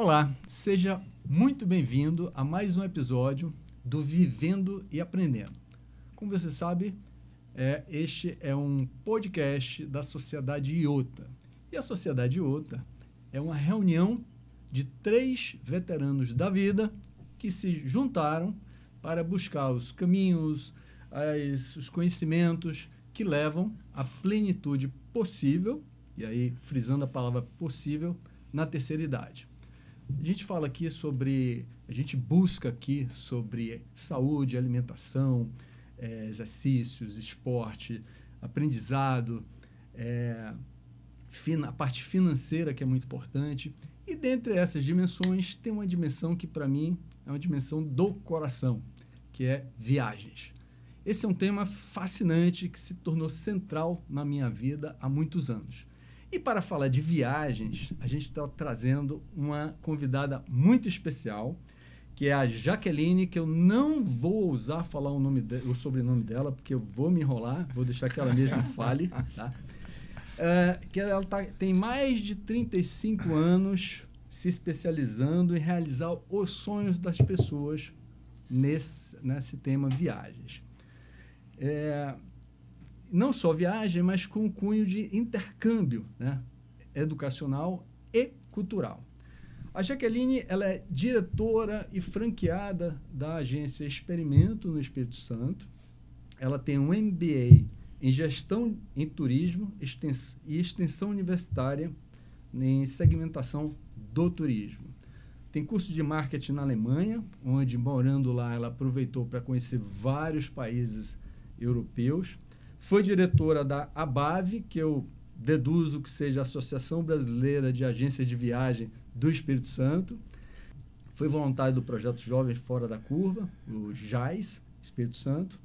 Olá, seja muito bem-vindo a mais um episódio do Vivendo e Aprendendo. Como você sabe, este é um podcast da Sociedade Iota. E a Sociedade Iota é uma reunião de 3 veteranos da vida que se juntaram para buscar os caminhos, os conhecimentos que levam à plenitude possível, e aí frisando a palavra possível, na terceira idade. A gente fala aqui a gente busca aqui sobre saúde, alimentação, exercícios, esporte, aprendizado, a parte financeira que é muito importante. E dentre essas dimensões, tem uma dimensão que para mim é uma dimensão do coração, que é viagens. Esse é um tema fascinante que se tornou central na minha vida há muitos anos. E para falar de viagens, a gente está trazendo uma convidada muito especial, que é a Jaqueline, que eu não vou ousar falar o sobrenome dela, porque eu vou me enrolar, vou deixar que ela mesma fale. Tá? Que ela tem mais de 35 anos se especializando em realizar os sonhos das pessoas nesse tema viagens. Não só viagem, mas com um cunho de intercâmbio, né, educacional e cultural. A Jaqueline, ela é diretora e franqueada da agência Experimento no Espírito Santo. Ela tem um MBA em Gestão em Turismo e Extensão Universitária em Segmentação do Turismo. Tem curso de marketing na Alemanha, onde, morando lá, ela aproveitou para conhecer vários países europeus. Foi diretora da ABAV, que eu deduzo que seja a Associação Brasileira de Agências de Viagem do Espírito Santo. Foi voluntária do projeto Jovens Fora da Curva, o JAIS, Espírito Santo.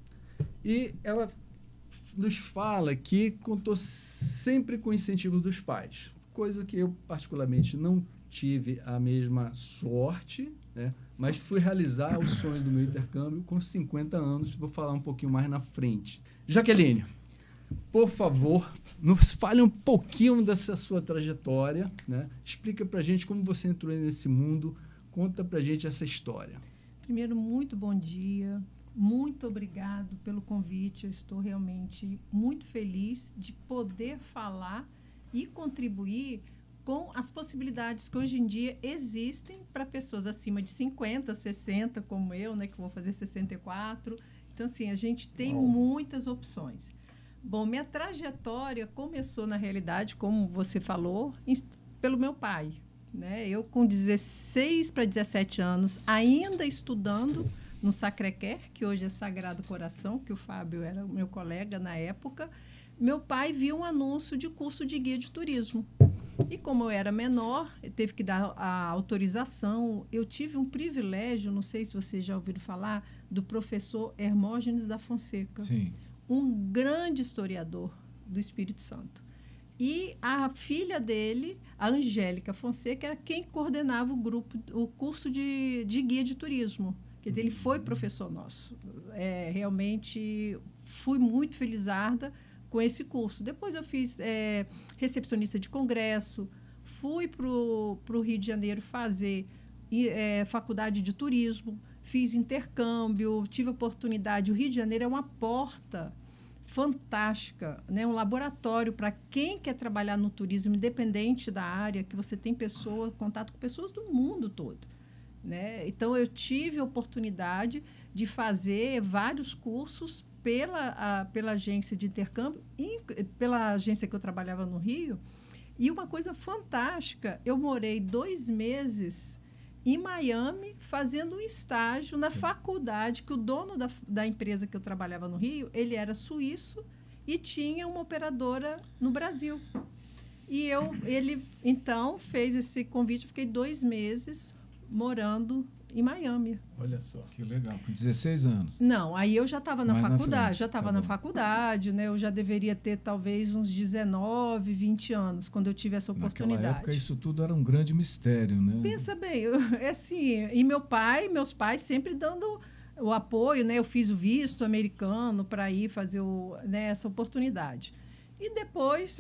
E ela nos fala que contou sempre com o incentivo dos pais, coisa que eu particularmente não tive a mesma sorte, né? Mas fui realizar o sonho do meu intercâmbio com 50 anos. Vou falar um pouquinho mais na frente. Jaqueline, por favor, nos fale um pouquinho dessa sua trajetória, né? Explica pra gente como você entrou nesse mundo, conta pra gente essa história. Primeiro, muito bom dia, muito obrigado pelo convite, eu estou realmente muito feliz de poder falar e contribuir com as possibilidades que hoje em dia existem para pessoas acima de 50, 60, como eu, né, que vou fazer 64. Então, assim, a gente tem muitas opções. Bom, minha trajetória começou, na realidade, como você falou, pelo meu pai, né? Eu, com 16 para 17 anos, ainda estudando no Sacré-Cœur, que hoje é Sagrado Coração, que o Fábio era o meu colega na época, meu pai viu um anúncio de curso de guia de turismo. E como eu era menor, teve que dar a autorização. Eu tive um privilégio, não sei se vocês já ouviram falar, do professor Hermógenes da Fonseca. Sim. Um grande historiador do Espírito Santo. E a filha dele, a Angélica Fonseca, era quem coordenava o curso de guia de turismo. Quer dizer, ele foi professor nosso. Realmente, fui muito felizarda com esse curso. Depois eu fiz recepcionista de congresso, fui para o Rio de Janeiro fazer faculdade de turismo, fiz intercâmbio, tive oportunidade. O Rio de Janeiro é uma porta fantástica, né? Um laboratório para quem quer trabalhar no turismo, independente da área, que você tem contato com pessoas do mundo todo, né? Então, eu tive a oportunidade de fazer vários cursos pela agência de intercâmbio e pela agência que eu trabalhava no Rio. E uma coisa fantástica, eu morei 2 meses em Miami fazendo um estágio na faculdade, que o dono da empresa que eu trabalhava no Rio, ele era suíço e tinha uma operadora no Brasil. E ele, então, fez esse convite, eu fiquei 2 meses morando em Miami. Olha só. Que legal, com 16 anos. Não, aí eu já estava na faculdade, faculdade, né? Eu já deveria ter talvez uns 19, 20 anos, quando eu tive essa oportunidade. Naquela época, isso tudo era um grande mistério, né? Pensa bem, assim, e meus pais sempre dando o apoio, né? Eu fiz o visto americano para ir fazer essa oportunidade. E depois,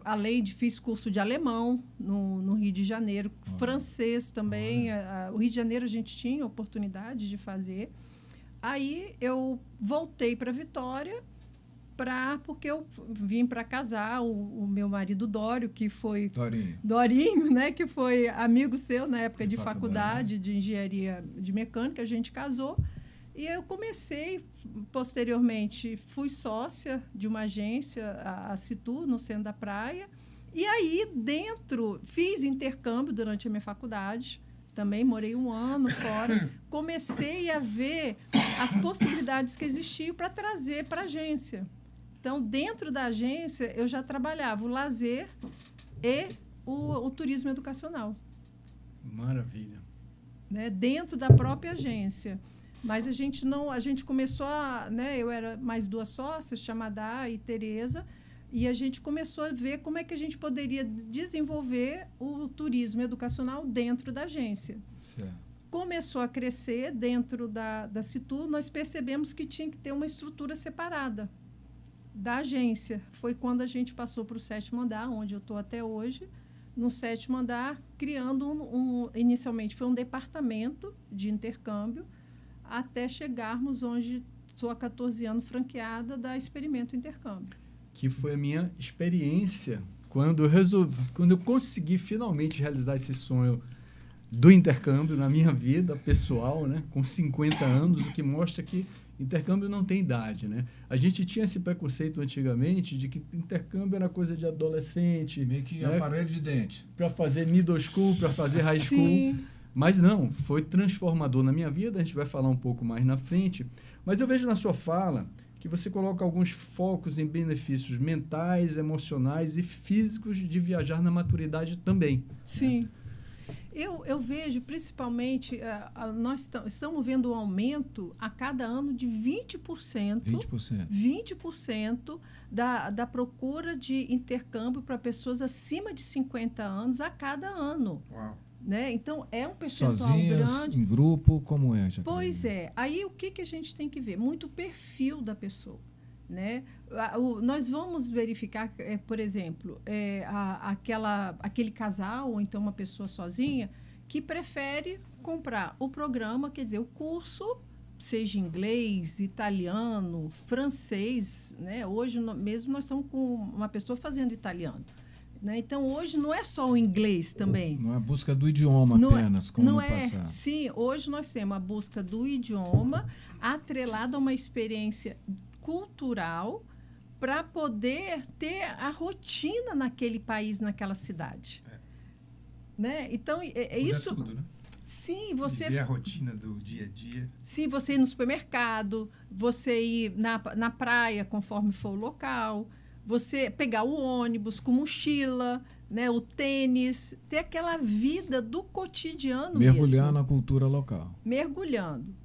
além de fiz curso de alemão no Rio de Janeiro, francês também. O Rio de Janeiro a gente tinha oportunidade de fazer. Aí eu voltei para Vitória, porque eu vim para casar. O meu marido Dório, que foi... Dorinho, né? Que foi amigo seu na época de faculdade de engenharia de mecânica. A gente casou. E eu comecei, posteriormente, fui sócia de uma agência, a Citu, no centro da praia. E aí, fiz intercâmbio durante a minha faculdade. Também morei 1 ano fora. Comecei a ver as possibilidades que existiam para trazer para a agência. Então, dentro da agência, eu já trabalhava o lazer e o turismo educacional. Maravilha. Né? Dentro da própria agência. Mas a gente começou eu era mais 2 sócias, chamada e Tereza, e a gente começou a ver como é que a gente poderia desenvolver o turismo educacional dentro da agência. Certo. Começou a crescer dentro da Citu, nós percebemos que tinha que ter uma estrutura separada da agência. Foi quando a gente passou para o 7º andar, onde eu estou até hoje, no 7º andar, criando inicialmente foi um departamento de intercâmbio, até chegarmos onde sou há 14 anos franqueada da Experimento Intercâmbio. Que foi a minha experiência quando eu consegui finalmente realizar esse sonho do intercâmbio na minha vida pessoal, né? Com 50 anos, o que mostra que intercâmbio não tem idade, né? A gente tinha esse preconceito antigamente de que intercâmbio era coisa de adolescente. Meio que né? aparelho de dente. Para fazer middle school, para fazer high school. Sim. Mas não, foi transformador na minha vida, a gente vai falar um pouco mais na frente. Mas eu vejo na sua fala que você coloca alguns focos em benefícios mentais, emocionais e físicos de viajar na maturidade também. Sim. Eu vejo, principalmente, nós estamos vendo um aumento a cada ano de 20%. 20% da procura de intercâmbio para pessoas acima de 50 anos a cada ano. Uau. Né? Então, é um percentual Sozinhas, grande. em grupo, como é, Jaqueline? Pois é. Aí, o que a gente tem que ver? Muito o perfil da pessoa. Né? Nós vamos verificar, por exemplo, aquele casal, ou então uma pessoa sozinha, que prefere comprar o programa, quer dizer, o curso, seja inglês, italiano, francês. Né? Hoje mesmo nós estamos com uma pessoa fazendo italiano. Né? Então, hoje não é só o inglês também. Não é a busca do idioma apenas, como no passado. Sim, hoje nós temos a busca do idioma atrelada a uma experiência cultural para poder ter a rotina naquele país, naquela cidade. Né? Então, isso... tudo, né? Sim, você... Viver a rotina do dia a dia. Sim, você ir no supermercado, você ir na praia, conforme for o local... Você pegar o ônibus com mochila, né, o tênis, ter aquela vida do cotidiano Mergulhar mesmo. na cultura local. Mergulhando.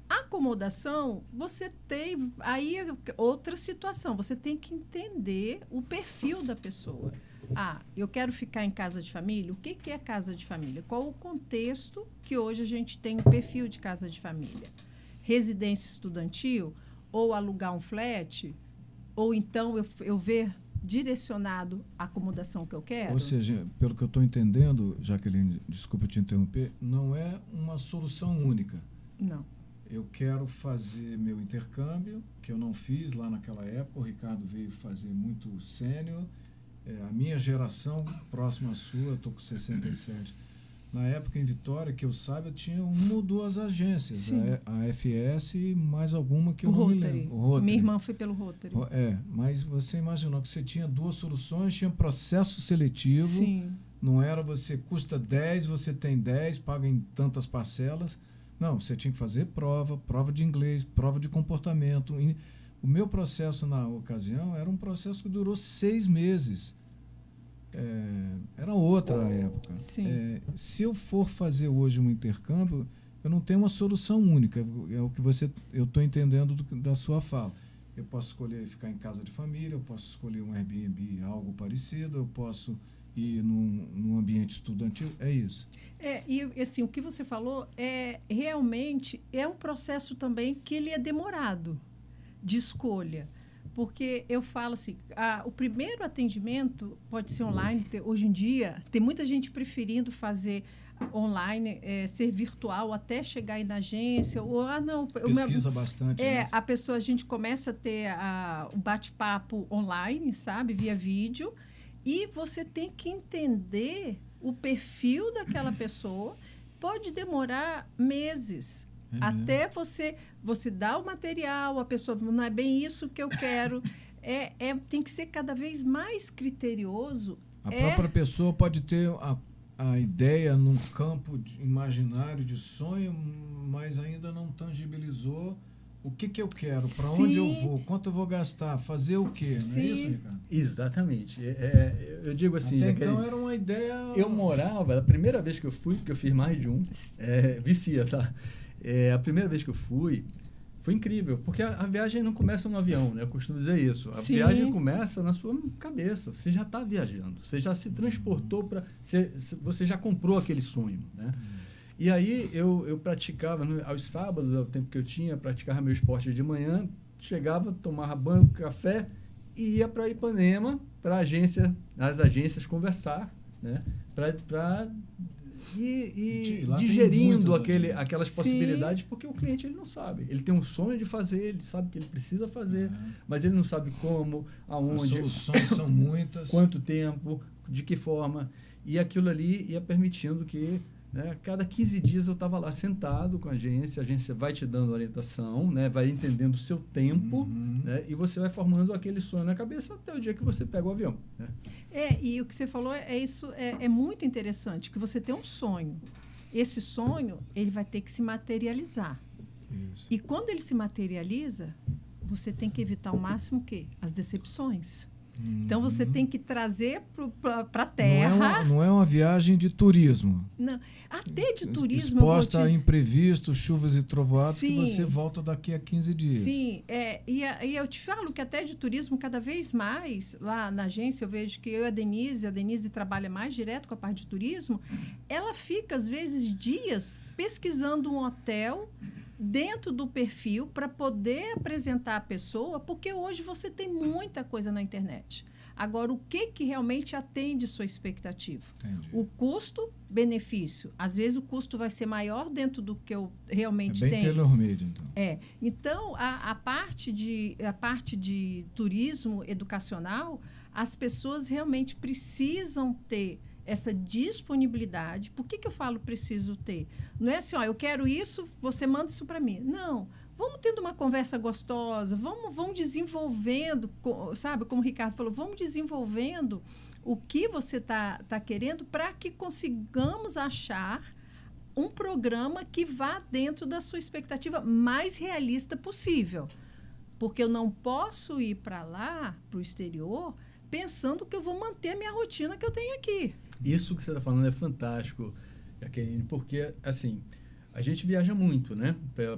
A acomodação, você tem... Aí é outra situação. Você tem que entender o perfil da pessoa. Eu quero ficar em casa de família? O que é casa de família? Qual o contexto que hoje a gente tem o perfil de casa de família? Residência estudantil? Ou alugar um flat? Ou então eu ver direcionado a acomodação que eu quero? Ou seja, pelo que eu estou entendendo, Jaqueline, desculpa te interromper, não é uma solução única. Não. Eu quero fazer meu intercâmbio, que eu não fiz lá naquela época, o Ricardo veio fazer muito sênior. A minha geração, próxima à sua, eu estou com 67. Na época, em Vitória, que eu saiba, tinha 1 ou 2 agências. A FS e mais alguma que eu não me lembro. O Rotary. Minha irmã foi pelo Rotary. Mas você imaginou que você tinha 2 soluções, tinha processo seletivo. Sim. Não era você custa 10, você tem 10, paga em tantas parcelas. Não, você tinha que fazer prova de inglês, prova de comportamento. O meu processo, na ocasião, era um processo que durou 6 meses. Era outra época. Se eu for fazer hoje um intercâmbio, eu não tenho uma solução única. É o que eu estou entendendo da sua fala. Eu posso escolher ficar em casa de família, eu posso escolher um Airbnb, algo parecido, eu posso ir num ambiente estudantil. É isso. E assim, o que você falou realmente é um processo também que ele é demorado de escolha. Porque eu falo assim, o primeiro atendimento pode ser online. Hoje em dia, tem muita gente preferindo fazer online, ser virtual até chegar aí na agência. Ou, não, pesquisa bastante. Né? A gente começa a ter o bate-papo online, sabe? Via vídeo. E você tem que entender o perfil daquela pessoa. Pode demorar meses. Até você dá o material, a pessoa não é bem isso que eu quero. Tem que ser cada vez mais criterioso. A própria pessoa pode ter a ideia num campo imaginário de sonho, mas ainda não tangibilizou o que eu quero, para onde eu vou, quanto eu vou gastar, fazer o quê. Não é isso, Ricardo? Exatamente. Eu digo assim... Até então era uma ideia... Eu morava, a primeira vez que eu fui, porque eu fiz mais de um, vicia, tá? A primeira vez que eu fui, foi incrível, porque a viagem não começa no avião, né? Eu costumo dizer isso. A viagem começa na sua cabeça. Você já está viajando, você já se transportou para... Você já comprou aquele sonho, né? E aí eu praticava, aos sábados, ao tempo que eu tinha, praticava meu esporte de manhã, chegava, tomava banho, café e ia para Ipanema, para as agências conversar, né? Para ir digerindo aquelas possibilidades, porque o cliente ele não sabe. Ele tem um sonho de fazer, ele sabe que ele precisa fazer, mas ele não sabe como, aonde. As soluções são muitas. Quanto tempo, de que forma. E aquilo ali ia permitindo que... Né? Cada 15 dias eu estava lá sentado com a agência vai te dando orientação, né? Vai entendendo o seu tempo, né? E você vai formando aquele sonho na cabeça até o dia que você pega o avião. Né? E o que você falou é muito interessante, que você tem um sonho. Esse sonho, ele vai ter que se materializar. Isso. E quando ele se materializa, você tem que evitar ao máximo o quê? As decepções. Então, você tem que trazer para a terra... Não é uma viagem de turismo. Não. Até de turismo... Exposta a imprevistos, chuvas e trovoadas, Sim. que você volta daqui a 15 dias. Sim. E eu te falo que até de turismo, cada vez mais, lá na agência, eu vejo que eu e a Denise trabalha mais direto com a parte de turismo, ela fica, às vezes, dias pesquisando um hotel... dentro do perfil para poder apresentar a pessoa, porque hoje você tem muita coisa na internet. Agora, o que realmente atende sua expectativa? Entendi. O custo-benefício. Às vezes, o custo vai ser maior dentro do que eu realmente tenho. É bem tailor-made, então. Então, a parte de turismo educacional, as pessoas realmente precisam ter essa disponibilidade. Por que eu falo preciso ter? Não é assim, eu quero isso, você manda isso para mim. Não. Vamos tendo uma conversa gostosa, vamos desenvolvendo, sabe? Como o Ricardo falou, vamos desenvolvendo o que você está querendo para que consigamos achar um programa que vá dentro da sua expectativa mais realista possível. Porque eu não posso ir para lá, para o exterior, pensando que eu vou manter a minha rotina que eu tenho aqui. Isso que você está falando é fantástico, Jaqueline, porque, assim, a gente viaja muito, né?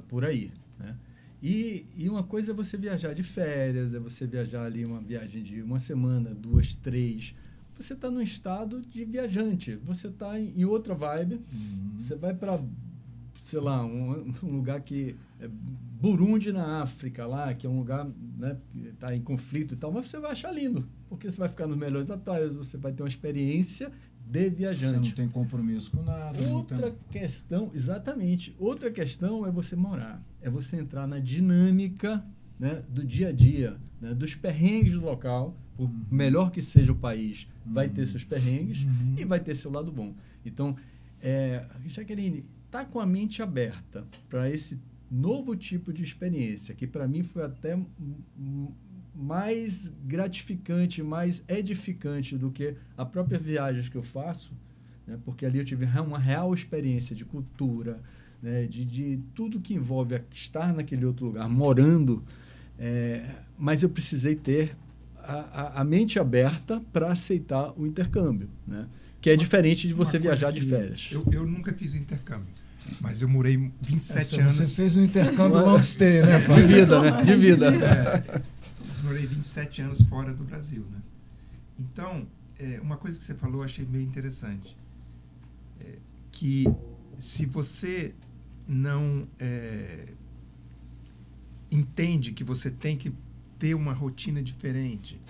Por aí, né? E uma coisa é você viajar de férias, é você viajar ali uma viagem de uma semana, 2, 3. Você está num estado de viajante, você está em outra vibe, você vai para, sei lá, um lugar que é Burundi, na África, lá, que é um lugar, né, que está em conflito e tal, mas você vai achar lindo, porque você vai ficar nos melhores hotéis, você vai ter uma experiência de viajante. Você não tem compromisso com nada. Outra questão, exatamente, outra questão é você morar, é você entrar na dinâmica, né, do dia a dia, né, dos perrengues do local. Por melhor que seja o país, vai ter seus perrengues e vai ter seu lado bom. Então, Jaqueline, tá com a mente aberta para esse novo tipo de experiência, que para mim foi até mais gratificante, mais edificante do que a própria viagem que eu faço, né? Porque ali eu tive uma real experiência de cultura, né? de tudo que envolve estar naquele outro lugar, morando, mas eu precisei ter a mente aberta para aceitar o intercâmbio, né? Que é diferente de você viajar de férias. Eu nunca fiz intercâmbio, mas eu morei 27 anos... Você fez um intercâmbio long stay, né? De vida, né? De vida. Morei 27 anos fora do Brasil, né? Então, uma coisa que você falou eu achei meio interessante. Que se você não entende que você tem que ter uma rotina diferente,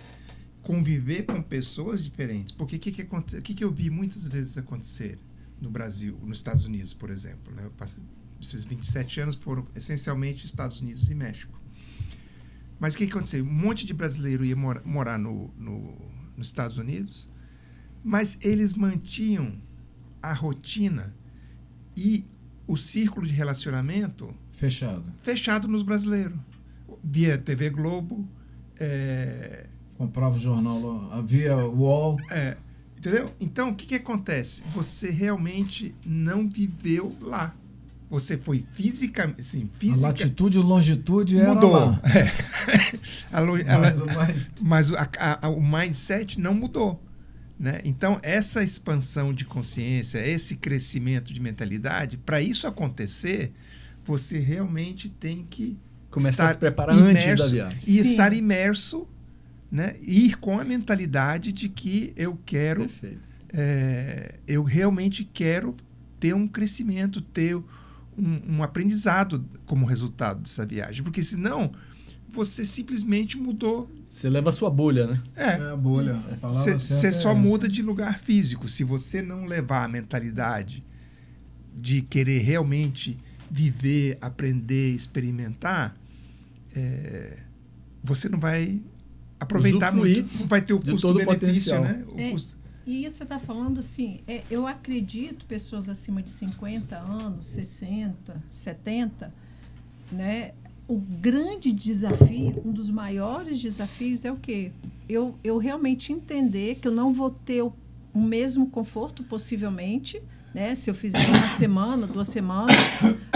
conviver com pessoas diferentes. Porque o que eu vi muitas vezes acontecer no Brasil, nos Estados Unidos, por exemplo, né? Esses 27 anos foram essencialmente Estados Unidos e México. Mas o que aconteceu? Um monte de brasileiro ia morar nos Estados Unidos, mas eles mantinham a rotina e o círculo de relacionamento fechado nos brasileiros. Via TV Globo. Comprava o jornal via UOL. Entendeu? Então, o que acontece? Você realmente não viveu lá. Você foi física. A latitude e longitude mudou. Era lá. Mas o mindset não mudou. Né? Então, essa expansão de consciência, esse crescimento de mentalidade, para isso acontecer, você realmente tem que começar a se preparar antes da viagem. E estar imerso, né? Ir com a mentalidade de que eu quero... eu realmente quero ter um crescimento, ter um aprendizado como resultado dessa viagem. Porque senão, você simplesmente mudou. Você leva a sua bolha, né? A bolha. Você só muda de lugar físico. Se você não levar a mentalidade de querer realmente viver, aprender, experimentar, você não vai aproveitar muito, não vai ter o custo-benefício, né? E você está falando assim, eu acredito, pessoas acima de 50 anos, 60, 70, né? O grande desafio, um dos maiores desafios é o quê? Eu realmente entender que eu não vou ter o mesmo conforto, possivelmente, né? Se eu fizer uma semana, 2 semanas,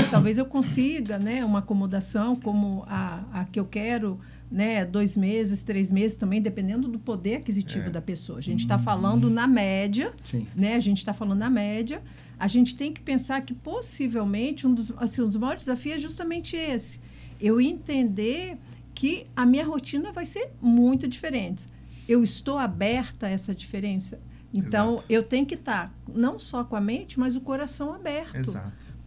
talvez eu consiga, né, uma acomodação como a que eu quero, né, 2 meses, 3 meses também, dependendo do poder aquisitivo da pessoa. A gente está falando na média, né? A gente está falando na média. A gente tem que pensar que, possivelmente, um dos maiores desafios é justamente esse. Eu entender que a minha rotina vai ser muito diferente. Eu estou aberta a essa diferença. Então, eu tenho que estar não só com a mente, mas o coração aberto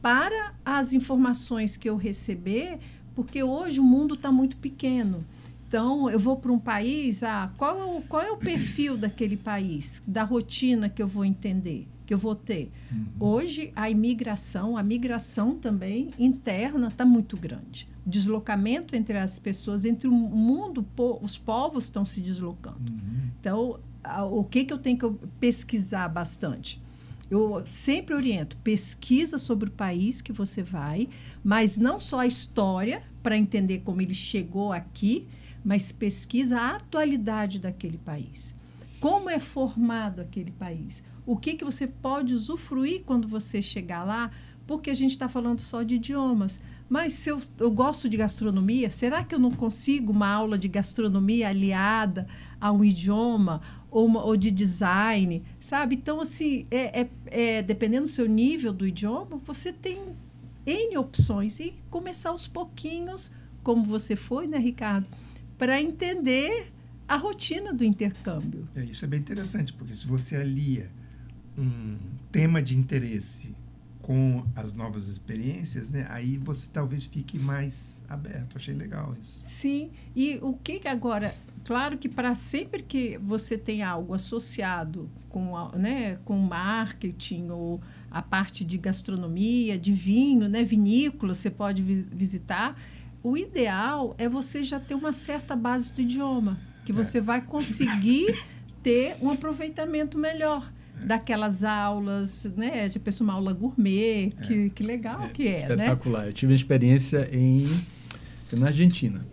para as informações que eu receber, porque hoje o mundo está muito pequeno. Então, eu vou para um país, qual é o perfil daquele país, da rotina que eu vou entender, que eu vou ter? Hoje, a migração também interna está muito grande. O deslocamento entre as pessoas, entre o mundo, os povos estão se deslocando. Então, o que eu tenho que pesquisar bastante? Eu sempre oriento, pesquisa sobre o país que você vai, mas não só a história, para entender como ele chegou aqui, mas pesquisa a atualidade daquele país. Como é formado aquele país? O que você pode usufruir quando você chegar lá? Porque a gente está falando só de idiomas. Mas se eu gosto de gastronomia, será que eu não consigo uma aula de gastronomia aliada a um idioma ou de design, sabe? Então, assim, dependendo do seu nível do idioma, você tem N opções e começar aos pouquinhos, como você foi, né, Ricardo? Para entender a rotina do intercâmbio. Isso é bem interessante, porque se você alia um tema de interesse com as novas experiências, né, aí você talvez fique mais aberto. Achei legal isso. Sim, e o que agora... Claro que para sempre que você tem algo associado com marketing ou a parte de gastronomia, de vinho, né, vinícola, você pode visitar, o ideal é você já ter uma certa base do idioma, que você vai conseguir ter um aproveitamento melhor daquelas aulas, né, de pessoa, uma aula gourmet, que legal que é, espetacular, né? Eu tive uma experiência na Argentina,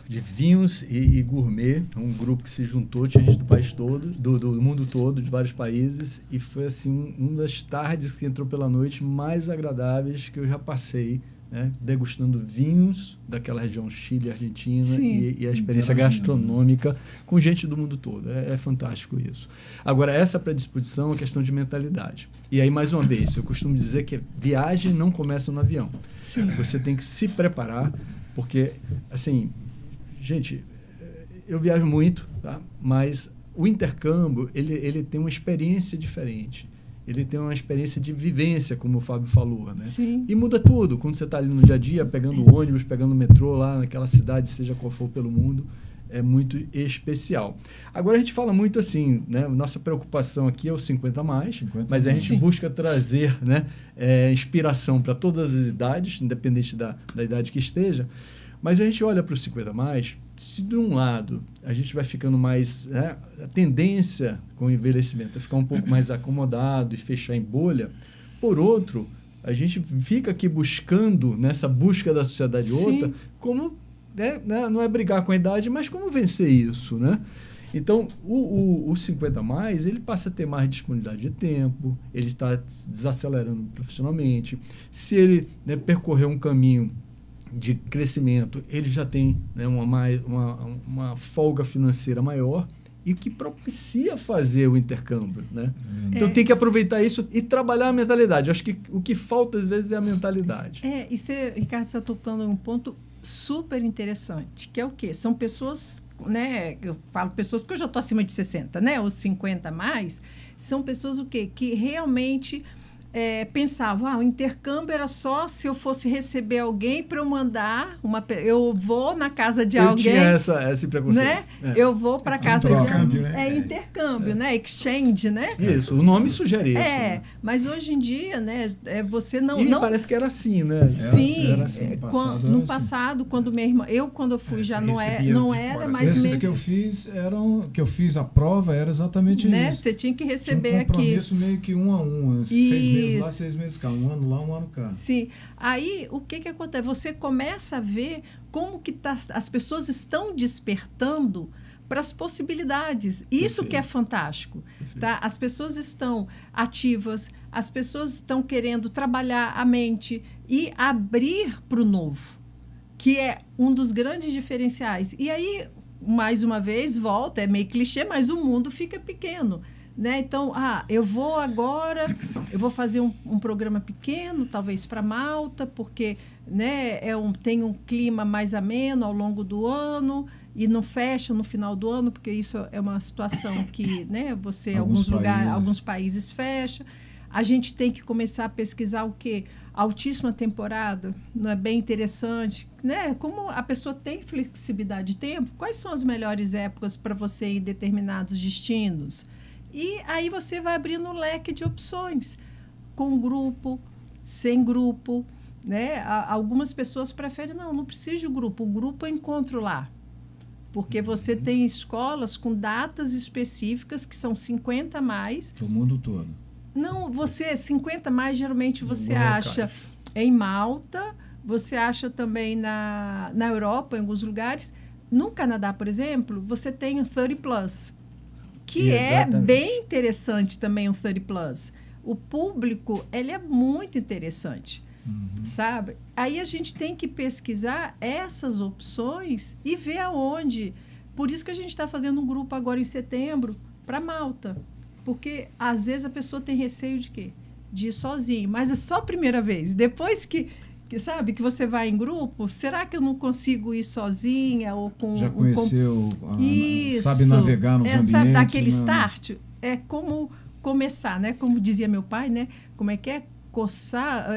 de vinhos e gourmet, um grupo que se juntou, tinha gente do país todo, do mundo todo, de vários países, e foi assim uma das tardes que entrou pela noite mais agradáveis que eu já passei, né, degustando vinhos daquela região Chile, Argentina, e a experiência gastronômica com gente do mundo todo. É fantástico isso. Agora, essa predisposição é uma questão de mentalidade. E aí, mais uma vez, eu costumo dizer que viagem não começa no avião. Você tem que se preparar, porque, assim, gente, eu viajo muito, tá? Mas o intercâmbio, ele tem uma experiência diferente. ele tem uma experiência de vivência, como o Fábio falou, né? Sim. E muda tudo. Quando você está ali no dia a dia, pegando ônibus, pegando metrô lá naquela cidade, seja qual for pelo mundo, é muito especial. Agora a gente fala muito assim, né? Nossa preocupação aqui é o 50 mais, 50 mas a mais. gente busca trazer, né, inspiração para todas as idades, independente da idade que esteja. Mas a gente olha para o 50 mais, se de um lado a gente vai ficando mais, né, a tendência com o envelhecimento é ficar um pouco mais acomodado e fechar em bolha, por outro, a gente fica aqui buscando, nessa busca da sociedade outra, como, né, não é brigar com a idade, mas como vencer isso, né? Então, o 50 mais, ele passa a ter mais disponibilidade de tempo, ele está desacelerando profissionalmente. Se ele, né, percorrer um caminho de crescimento, ele já tem, né, uma folga financeira maior e que propicia fazer o intercâmbio, né? Então tem que aproveitar isso e trabalhar a mentalidade. Eu acho que o que falta às vezes é a mentalidade. E você, Ricardo, está tocando em um ponto super interessante, que é o quê? São pessoas, né? Eu falo pessoas porque eu já estou acima de 60, né? Os 50 a mais, são pessoas o quê? Que realmente pensavam, o intercâmbio era só se eu fosse receber alguém para eu mandar eu vou na casa de alguém. Eu tinha esse preconceito. Né? Eu vou para casa de alguém. Né? Intercâmbio, né? Exchange, né? Isso, o nome sugere isso. Né? Mas hoje em dia, né? Você não. E me parece que era assim, né? Sim. Era assim, no passado, quando minha irmã. Quando eu fui, já não era, mas. Esses que eu fiz a prova era exatamente né? isso. Você tinha que receber aqui. Compromisso meio que 1 a 1, 6 meses lá, 6 meses cá, um ano lá, um ano cá. Sim. Aí, o que acontece? Você começa a ver como que as pessoas estão despertando para as possibilidades. Isso que é fantástico. Tá? As pessoas estão ativas, as pessoas estão querendo trabalhar a mente e abrir para o novo, que é um dos grandes diferenciais. E aí, mais uma vez, volta, é meio clichê, mas o mundo fica pequeno. Né? Então, eu vou fazer um programa pequeno, talvez para Malta, porque, né, tem um clima mais ameno ao longo do ano e não fecha no final do ano, porque isso é uma situação que, né, alguns países fecha. A gente tem que começar a pesquisar o quê? A altíssima temporada, não é bem interessante, né? Como a pessoa tem flexibilidade de tempo, quais são as melhores épocas para você ir em determinados destinos? E aí você vai abrindo um leque de opções, com grupo, sem grupo, né? Algumas pessoas preferem, não preciso de grupo, o grupo eu encontro lá. Porque você tem escolas com datas específicas, que são 50 a mais. Do mundo todo. Não, 50 a mais, geralmente você acha em Malta, você acha também na Europa, em alguns lugares. No Canadá, por exemplo, você tem o 30 Plus. Que é bem interessante também o 30 Plus. O público, ele é muito interessante, sabe? Aí a gente tem que pesquisar essas opções e ver aonde. Por isso que a gente está fazendo um grupo agora em setembro para Malta. Porque, às vezes, a pessoa tem receio de quê? De ir sozinho. Mas é só a primeira vez. Depois que sabe, que você vai em grupo, será que eu não consigo ir sozinha ou com... Já conheceu, sabe navegar nos ambientes. Sabe, daquele start? É como começar, né? Como dizia meu pai, né? Como é que é? Coçar,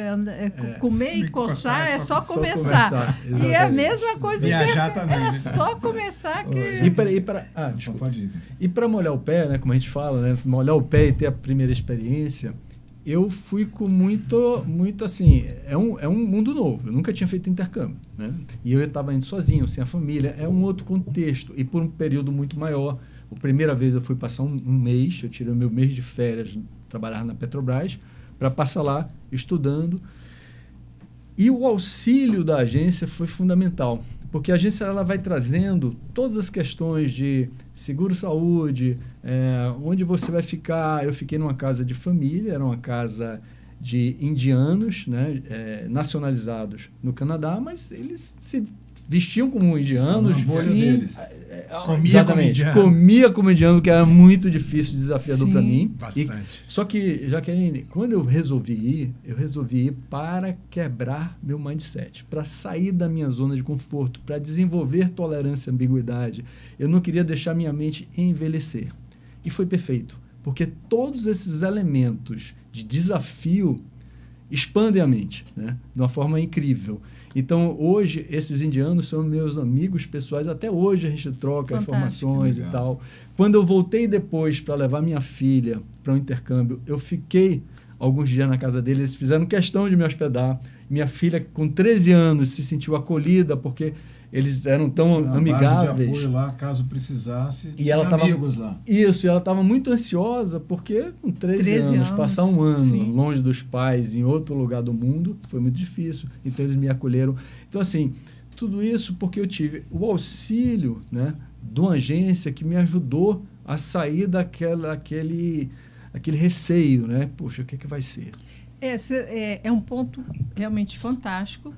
comer e coçar é só começar. E é a mesma coisa. Viajar também. É só começar que... E para molhar o pé, né? Como a gente fala, né? Molhar o pé e ter a primeira experiência... Eu fui com muito assim, é um mundo novo, eu nunca tinha feito intercâmbio, né? E eu estava indo sozinho, sem a família, é um outro contexto, e por um período muito maior. A primeira vez eu fui passar um mês, eu tirei o meu mês de férias, trabalhar na Petrobras, para passar lá estudando. E o auxílio da agência foi fundamental, porque a agência ela vai trazendo todas as questões de seguro-saúde, onde você vai ficar. Eu fiquei numa casa de família, era uma casa de indianos, né, nacionalizados no Canadá, mas eles se vestiam como indianos. Comia como indiano, que era muito difícil, desafiador para mim. Bastante. Só que, Jaqueline, quando eu resolvi ir para quebrar meu mindset, para sair da minha zona de conforto, para desenvolver tolerância à ambiguidade. Eu não queria deixar minha mente envelhecer. E foi perfeito, porque todos esses elementos de desafio expandem a mente, né? De uma forma incrível. Então, hoje, esses indianos são meus amigos pessoais. Até hoje a gente troca informações e tal. Quando eu voltei depois para levar minha filha para um intercâmbio, eu fiquei alguns dias na casa deles. Eles fizeram questão de me hospedar. Minha filha, com 13 anos, se sentiu acolhida porque eles eram tão amigáveis. Base de apoio lá, caso precisasse, e ela tava, amigos lá. Isso, e ela estava muito ansiosa, porque com 13 anos, passar um ano sim, longe dos pais, em outro lugar do mundo, foi muito difícil. Então, eles me acolheram. Então, assim, tudo isso porque eu tive o auxílio, né, de uma agência que me ajudou a sair daquele receio, né? Puxa, o que vai ser? Esse é um ponto realmente fantástico.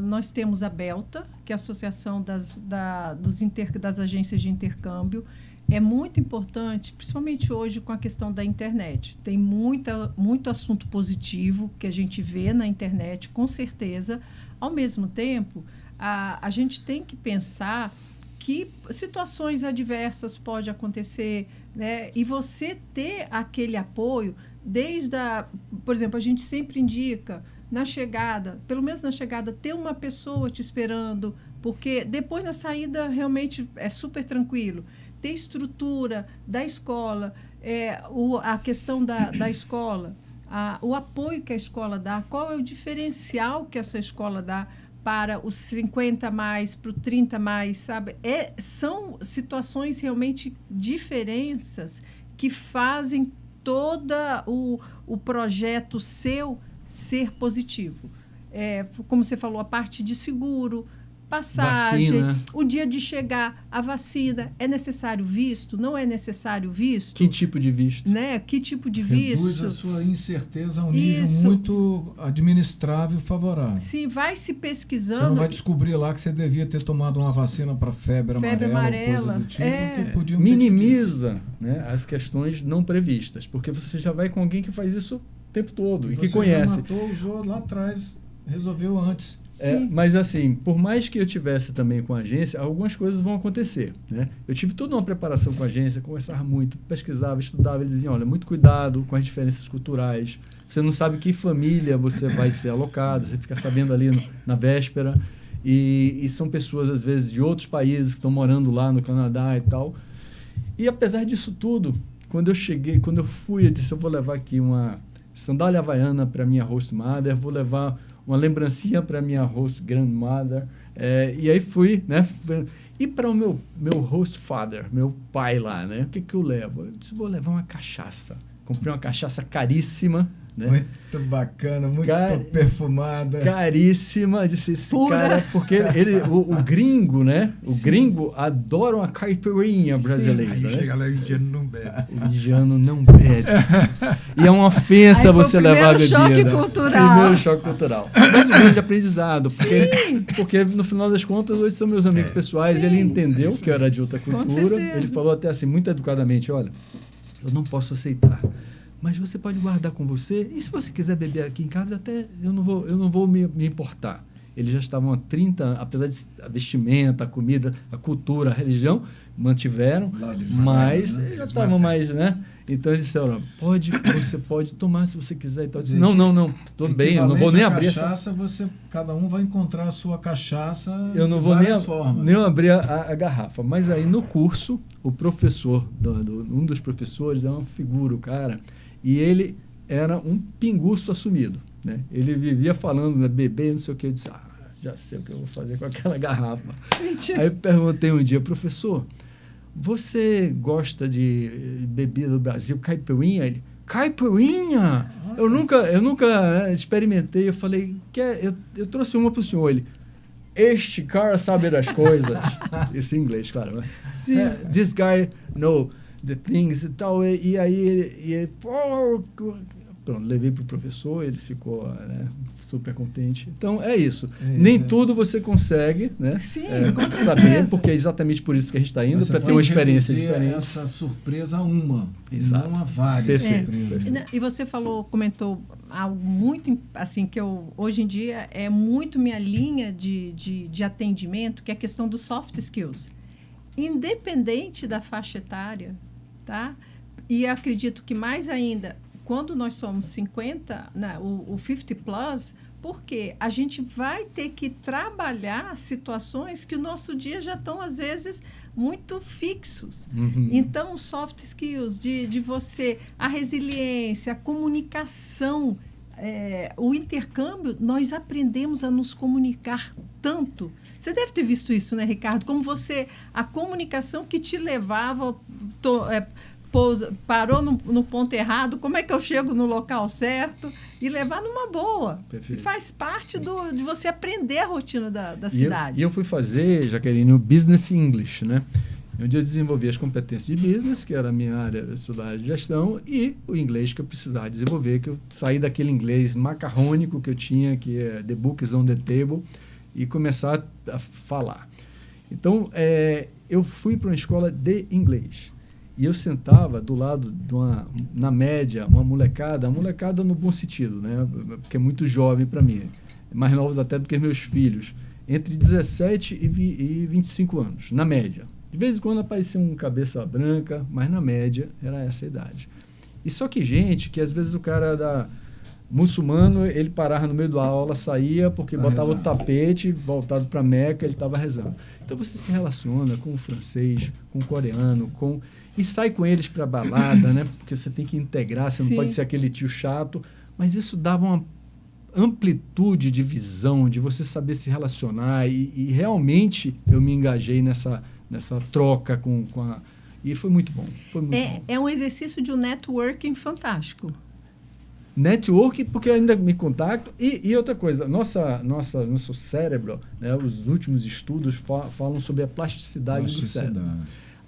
Nós temos a BELTA, que é a Associação das Agências de Intercâmbio. É muito importante, principalmente hoje com a questão da internet. Tem muito assunto positivo que a gente vê na internet, com certeza. Ao mesmo tempo, a gente tem que pensar que situações adversas podem acontecer, né? E você ter aquele apoio, por exemplo, a gente sempre indica, na chegada, pelo menos na chegada, ter uma pessoa te esperando, porque depois na saída realmente é super tranquilo. Ter estrutura da escola, a questão da escola, o apoio que a escola dá, qual é o diferencial que essa escola dá para os 50 mais, para o 30 mais, sabe? São situações realmente diferenças que fazem todo o projeto seu ser positivo. Como você falou, a parte de seguro, passagem, vacina. O dia de chegar, a vacina. É necessário visto? Não é necessário visto? Que tipo de visto? Né? Que tipo de visto? Reduz a sua incerteza a um nível Isso. muito administrável e favorável. Sim, vai se pesquisando. Você não vai descobrir lá que você devia ter tomado uma vacina para febre amarela, ou coisa do tipo, que podiam minimiza, né, as questões não previstas, porque você já vai com alguém que faz isso o tempo todo e que conhece. Já matou, usou lá atrás, resolveu antes. Mas assim, por mais que eu tivesse também com a agência, algumas coisas vão acontecer, né? Eu tive toda uma preparação com a agência, conversava muito, pesquisava, estudava, eles diziam, olha, muito cuidado com as diferenças culturais, você não sabe que família você vai ser alocado, você fica sabendo ali na véspera, e são pessoas, às vezes, de outros países que estão morando lá no Canadá e tal. E apesar disso tudo, quando eu fui, eu disse, eu vou levar aqui uma sandália havaiana para minha host mother, vou levar uma lembrancinha para minha host grandmother, e aí fui, né? E para o meu host father, meu pai lá, né? O que eu levo? Eu disse, vou levar uma cachaça. Comprei uma cachaça caríssima, né? Muito bacana, muito perfumada. Caríssima, disse esse cara, porque o gringo, né? O gringo adora uma caipirinha brasileira. Aí né? chega lá e o indiano não bebe. O indiano não bebe. E é uma ofensa você levar a bebida. Primeiro choque cultural. Mas um grande aprendizado, porque no final das contas, hoje são meus amigos pessoais, ele entendeu que eu era de outra cultura, ele falou até assim, muito educadamente, olha, eu não posso aceitar, mas você pode guardar com você, e se você quiser beber aqui em casa, até eu não vou me importar. Eles já estavam há 30 anos, apesar de a vestimenta, a comida, a cultura, a religião, mantiveram, mas eles já estavam mais, né? Então eles disseram, você pode tomar se você quiser. Então, eu disse, não, tudo bem, eu não vou nem abrir. Cachaça, cada um vai encontrar a sua cachaça. Eu não vou nem abrir a garrafa. Mas aí no curso, o professor, um dos professores, é uma figura, o cara, e ele era um pinguço assumido, né? Ele vivia falando, né, beber, não sei o que, eu disse, já sei o que eu vou fazer com aquela garrafa. Aí eu perguntei um dia, professor, você gosta de bebida do Brasil, caipirinha? Ele, caipirinha? Eu nunca experimentei. Eu falei, eu trouxe uma para o senhor. Ele, este cara sabe das coisas. Isso em inglês, claro. Sim. This guy know the things e tal. E aí ele pronto, levei para o professor, ele ficou, né, super contente. Então, é isso. Nem tudo você consegue, né, saber, porque é exatamente por isso que a gente está indo, para ter uma experiência diferente. Essa surpresa a uma, exato, não a várias. Perfeito. E você comentou algo muito, assim, que hoje em dia é muito minha linha de atendimento, que é a questão dos soft skills. Independente da faixa etária, tá? E acredito que mais ainda, quando nós somos 50, né, o 50 plus, porque a gente vai ter que trabalhar situações que o nosso dia já estão, às vezes, muito fixos. Então, soft skills de você, a resiliência, a comunicação, o intercâmbio, nós aprendemos a nos comunicar tanto. Você deve ter visto isso, né, Ricardo? Como a comunicação que te levava... parou no ponto errado, como é que eu chego no local certo e levar numa boa. Perfeito. E faz parte de você aprender a rotina da cidade. E eu fui fazer, Jaqueline, o Business English, né? Onde eu desenvolvi as competências de business, que era a minha área, eu sou da área de gestão, e o inglês que eu precisava desenvolver, que eu saí daquele inglês macarrônico que eu tinha, que é the book is on the table, e começar a falar. Então, eu fui para uma escola de inglês. E eu sentava do lado na média, uma molecada no bom sentido, né? Porque é muito jovem para mim, mais novos até do que meus filhos, entre 17 e 25 anos, na média. De vez em quando aparecia um cabeça branca, mas na média era essa a idade. E só que gente, que às vezes o cara muçulmano, ele parava no meio da aula, saía, porque botava o tapete, voltado para Meca, ele estava rezando. Então você se relaciona com o francês, com o coreano, e sai com eles para balada, né? Porque você tem que integrar, você não pode ser aquele tio chato, mas isso dava uma amplitude de visão, de você saber se relacionar, e realmente eu me engajei nessa troca e foi muito bom. Foi muito bom. É um exercício de um networking fantástico. Network, porque ainda me contacto. E outra coisa, nosso cérebro, né, os últimos estudos falam sobre a plasticidade do cérebro.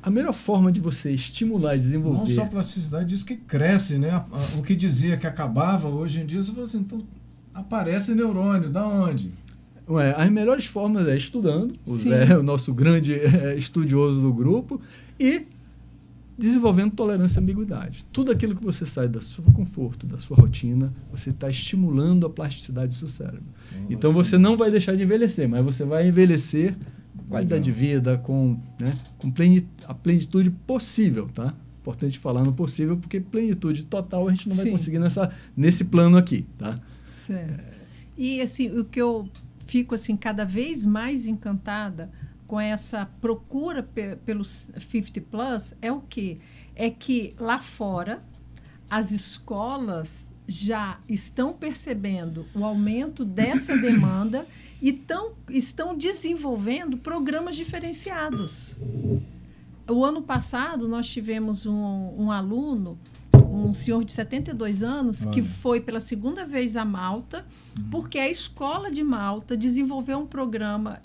A melhor forma de você estimular e desenvolver... Não só plasticidade, diz que cresce, né? O que dizia que acabava, hoje em dia, você fala assim, então aparece neurônio, da onde? As melhores formas é estudando, o Zé é o nosso grande estudioso do grupo, e desenvolvendo tolerância à ambiguidade. Tudo aquilo que você sai do seu conforto, da sua rotina, você está estimulando a plasticidade do seu cérebro. Nossa, então você não vai deixar de envelhecer, mas você vai envelhecer com qualidade de vida, com a plenitude possível, tá? Importante falar no possível, porque plenitude total a gente não vai conseguir nesse plano aqui, tá? Certo. E assim, o que eu fico assim cada vez mais encantada com essa procura pelos 50 plus é o quê? É que lá fora as escolas já estão percebendo o aumento dessa demanda e estão desenvolvendo programas diferenciados. O ano passado nós tivemos um aluno, um senhor de 72 anos, que foi pela segunda vez a Malta, porque a escola de Malta desenvolveu um programa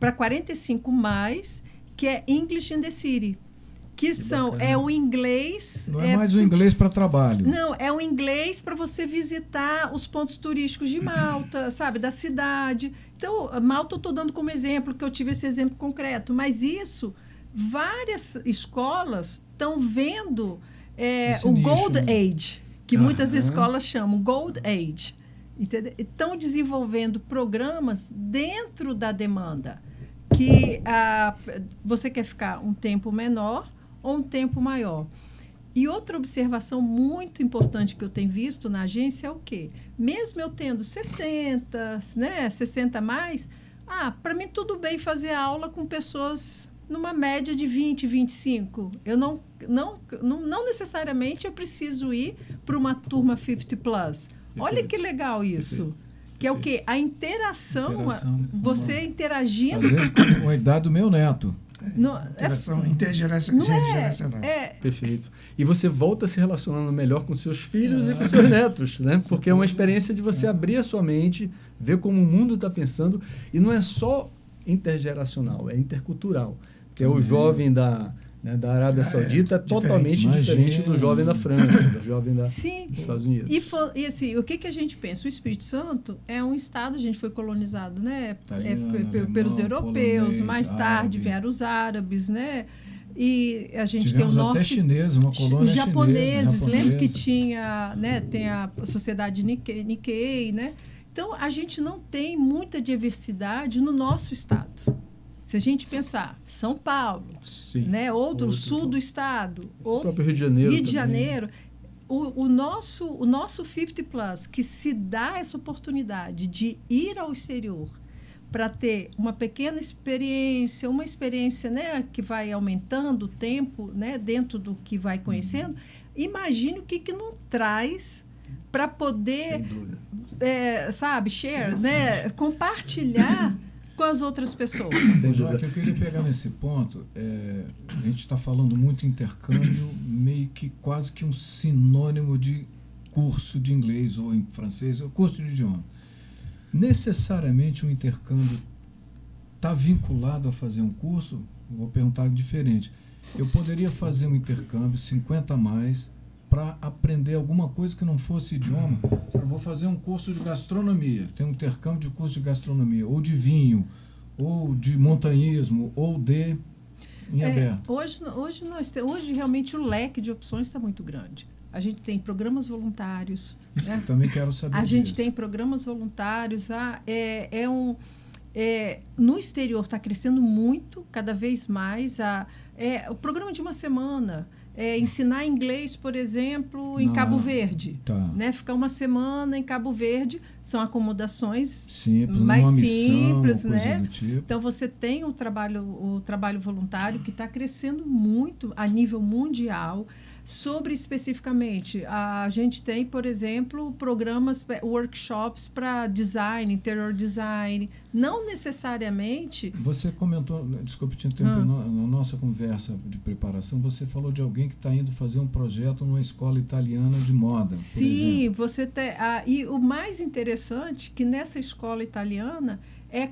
para 45 mais, que é English in the City, que é o inglês... Não é mais o inglês para trabalho. Não, é o inglês para você visitar os pontos turísticos de Malta, sabe, da cidade. Então, Malta eu estou dando como exemplo, que eu tive esse exemplo concreto, mas isso, várias escolas estão vendo o Gold Age, que muitas escolas chamam Gold Age. Estão desenvolvendo programas dentro da demanda, que você quer ficar um tempo menor ou um tempo maior. E outra observação muito importante que eu tenho visto na agência é o quê? Mesmo eu tendo 60, né, 60 a mais, para mim tudo bem fazer aula com pessoas numa média de 20, 25. Eu não necessariamente eu preciso ir para uma turma 50 plus. Olha que legal isso. Que é o quê? A interação você interagindo... Às vezes com a idade do meu neto. Interação intergeracional. Perfeito. E você volta se relacionando melhor com seus filhos e com seus netos, né? Porque é uma experiência de você abrir a sua mente, ver como o mundo está pensando. E não é só intergeracional, é intercultural. Que é o jovem da Arábia Saudita totalmente diferente do jovem da França, do jovem dos Estados Unidos. E assim, o que a gente pensa? O Espírito Santo é um estado, a gente foi colonizado, né, pelos europeus, mais tarde vieram os árabes, né? E a gente tivemos tem o norte, até chineses, uma colônia japoneses, lembra que tinha, né, tem a sociedade Nikkei, né? Então a gente não tem muita diversidade no nosso estado. Se a gente pensar São Paulo, Sim. né, outro sul do estado, O próprio Rio de Janeiro Rio de também. Janeiro, o nosso 50 Plus, que se dá essa oportunidade de ir ao exterior para ter uma pequena experiência, uma experiência, né, que vai aumentando o tempo, né, dentro do que vai conhecendo, imagine o que não traz para poder, Sem dúvida. sabe, share, né, compartilhar com as outras pessoas. Sem Já dúvida. que eu queria pegar nesse ponto, a gente está falando muito intercâmbio, meio que quase que um sinônimo de curso de inglês ou em francês, ou curso de idioma. Necessariamente o intercâmbio está vinculado a fazer um curso? Vou perguntar diferente. Eu poderia fazer um intercâmbio 50 a mais para aprender alguma coisa que não fosse idioma. Eu vou fazer um curso de gastronomia, tem um intercâmbio de curso de gastronomia, ou de vinho, ou de montanhismo, ou de em aberto. Hoje realmente o leque de opções está muito grande. A gente tem programas voluntários, Isso, né? eu também quero saber A gente disso. tem programas voluntários. No exterior está crescendo muito, cada vez mais. O programa de uma semana. Ensinar inglês, por exemplo, em Cabo Verde. Tá. Né? Ficar uma semana em Cabo Verde. São acomodações Simples, mais uma missão, simples, uma coisa né? do tipo. Então, você tem o trabalho voluntário que está crescendo muito a nível mundial. Sobre especificamente, a gente tem, por exemplo, programas, workshops para design, interior design. Não necessariamente... Você comentou, desculpe te interromper, na nossa conversa de preparação, você falou de alguém que está indo fazer um projeto numa escola italiana de moda, Sim, por exemplo. você tem... e o mais interessante que nessa escola italiana é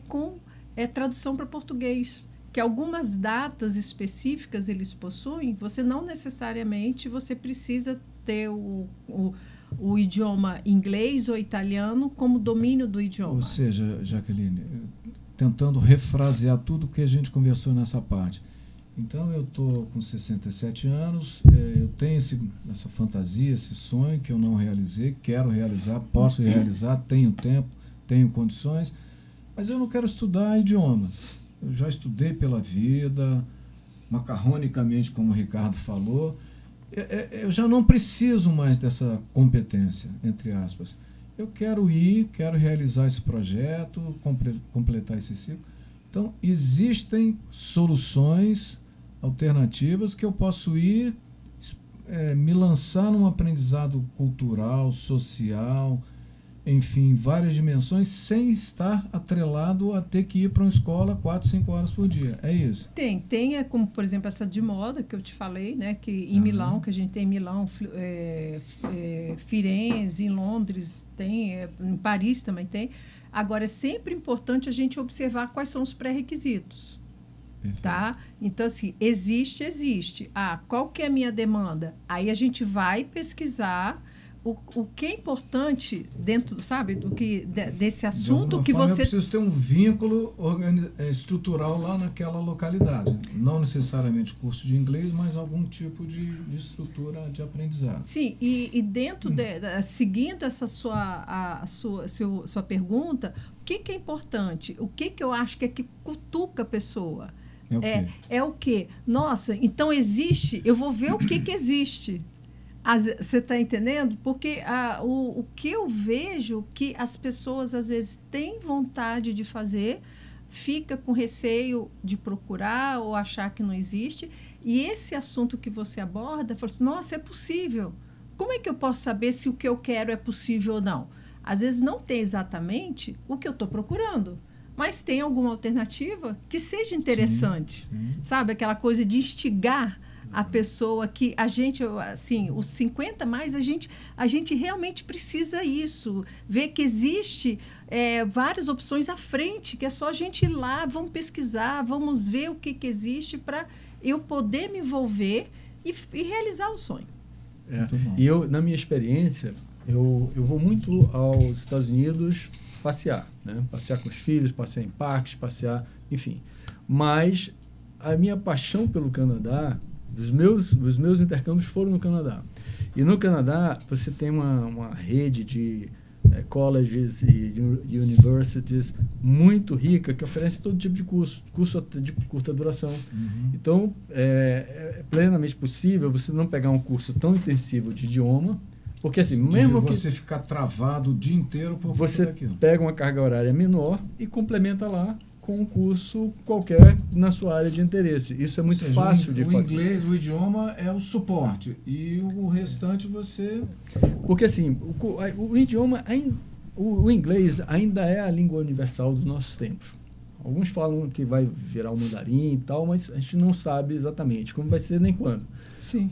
tradução para português. Que algumas datas específicas eles possuem, você não necessariamente você precisa ter o idioma inglês ou italiano como domínio do idioma. Ou seja, Jaqueline, tentando refrasear tudo que a gente conversou nessa parte. Então, eu estou com 67 anos, eu tenho essa fantasia, esse sonho que eu não realizei, quero realizar, posso realizar, tenho tempo, tenho condições, mas eu não quero estudar idiomas. Eu já estudei pela vida, macarronicamente, como o Ricardo falou. Eu já não preciso mais dessa competência, entre aspas. Eu quero realizar esse projeto, completar esse ciclo. Então, existem soluções alternativas que eu posso ir, me lançar num aprendizado cultural, social, enfim, várias dimensões, sem estar atrelado a ter que ir para uma escola 4, 5 horas por dia. É isso? Tem como, por exemplo, essa de moda que eu te falei, né? Que em Milão, que a gente tem em Milão, Firenze, em Londres, tem, em Paris também tem. Agora, é sempre importante a gente observar quais são os pré-requisitos. Perfeito. Tá? Então, assim, existe. Qual que é a minha demanda? Aí a gente vai pesquisar o que é importante dentro, sabe, desse assunto que forma, você... Eu preciso ter um vínculo estrutural lá naquela localidade. Não necessariamente curso de inglês, mas algum tipo de estrutura de aprendizado. Sim, e dentro, seguindo essa sua pergunta, o que é importante? O que eu acho que cutuca a pessoa? É o quê? Nossa, então existe, eu vou ver o que existe. Você está entendendo? Porque o que eu vejo que as pessoas, às vezes, têm vontade de fazer, fica com receio de procurar ou achar que não existe. E esse assunto que você aborda, fala assim, nossa, é possível. Como é que eu posso saber se o que eu quero é possível ou não? Às vezes, não tem exatamente o que eu estou procurando, mas tem alguma alternativa que seja interessante. Sim. Sabe? Aquela coisa de instigar a pessoa que a gente, assim, os 50 mais, a gente realmente precisa isso, ver que existe várias opções à frente, que é só a gente ir lá, vamos pesquisar, vamos ver o que existe para eu poder me envolver e realizar o sonho. E eu, na minha experiência, eu vou muito aos Estados Unidos passear, né? Passear com os filhos, passear em parques, passear, enfim. Mas a minha paixão pelo Canadá, os meus intercâmbios foram no Canadá. E no Canadá, você tem uma rede de colleges e universities muito rica que oferece todo tipo de curso de curta duração. Então, é plenamente possível você não pegar um curso tão intensivo de idioma, porque assim, mesmo que você ficar travado o dia inteiro por você daquilo. pega uma carga horária menor e complementa lá com um curso qualquer na sua área de interesse. Isso é muito fácil de fazer. O inglês, o idioma é o suporte e o restante você... Porque assim, o idioma, o inglês ainda é a língua universal dos nossos tempos. Alguns falam que vai virar o mandarim e tal, mas a gente não sabe exatamente como vai ser nem quando. Sim.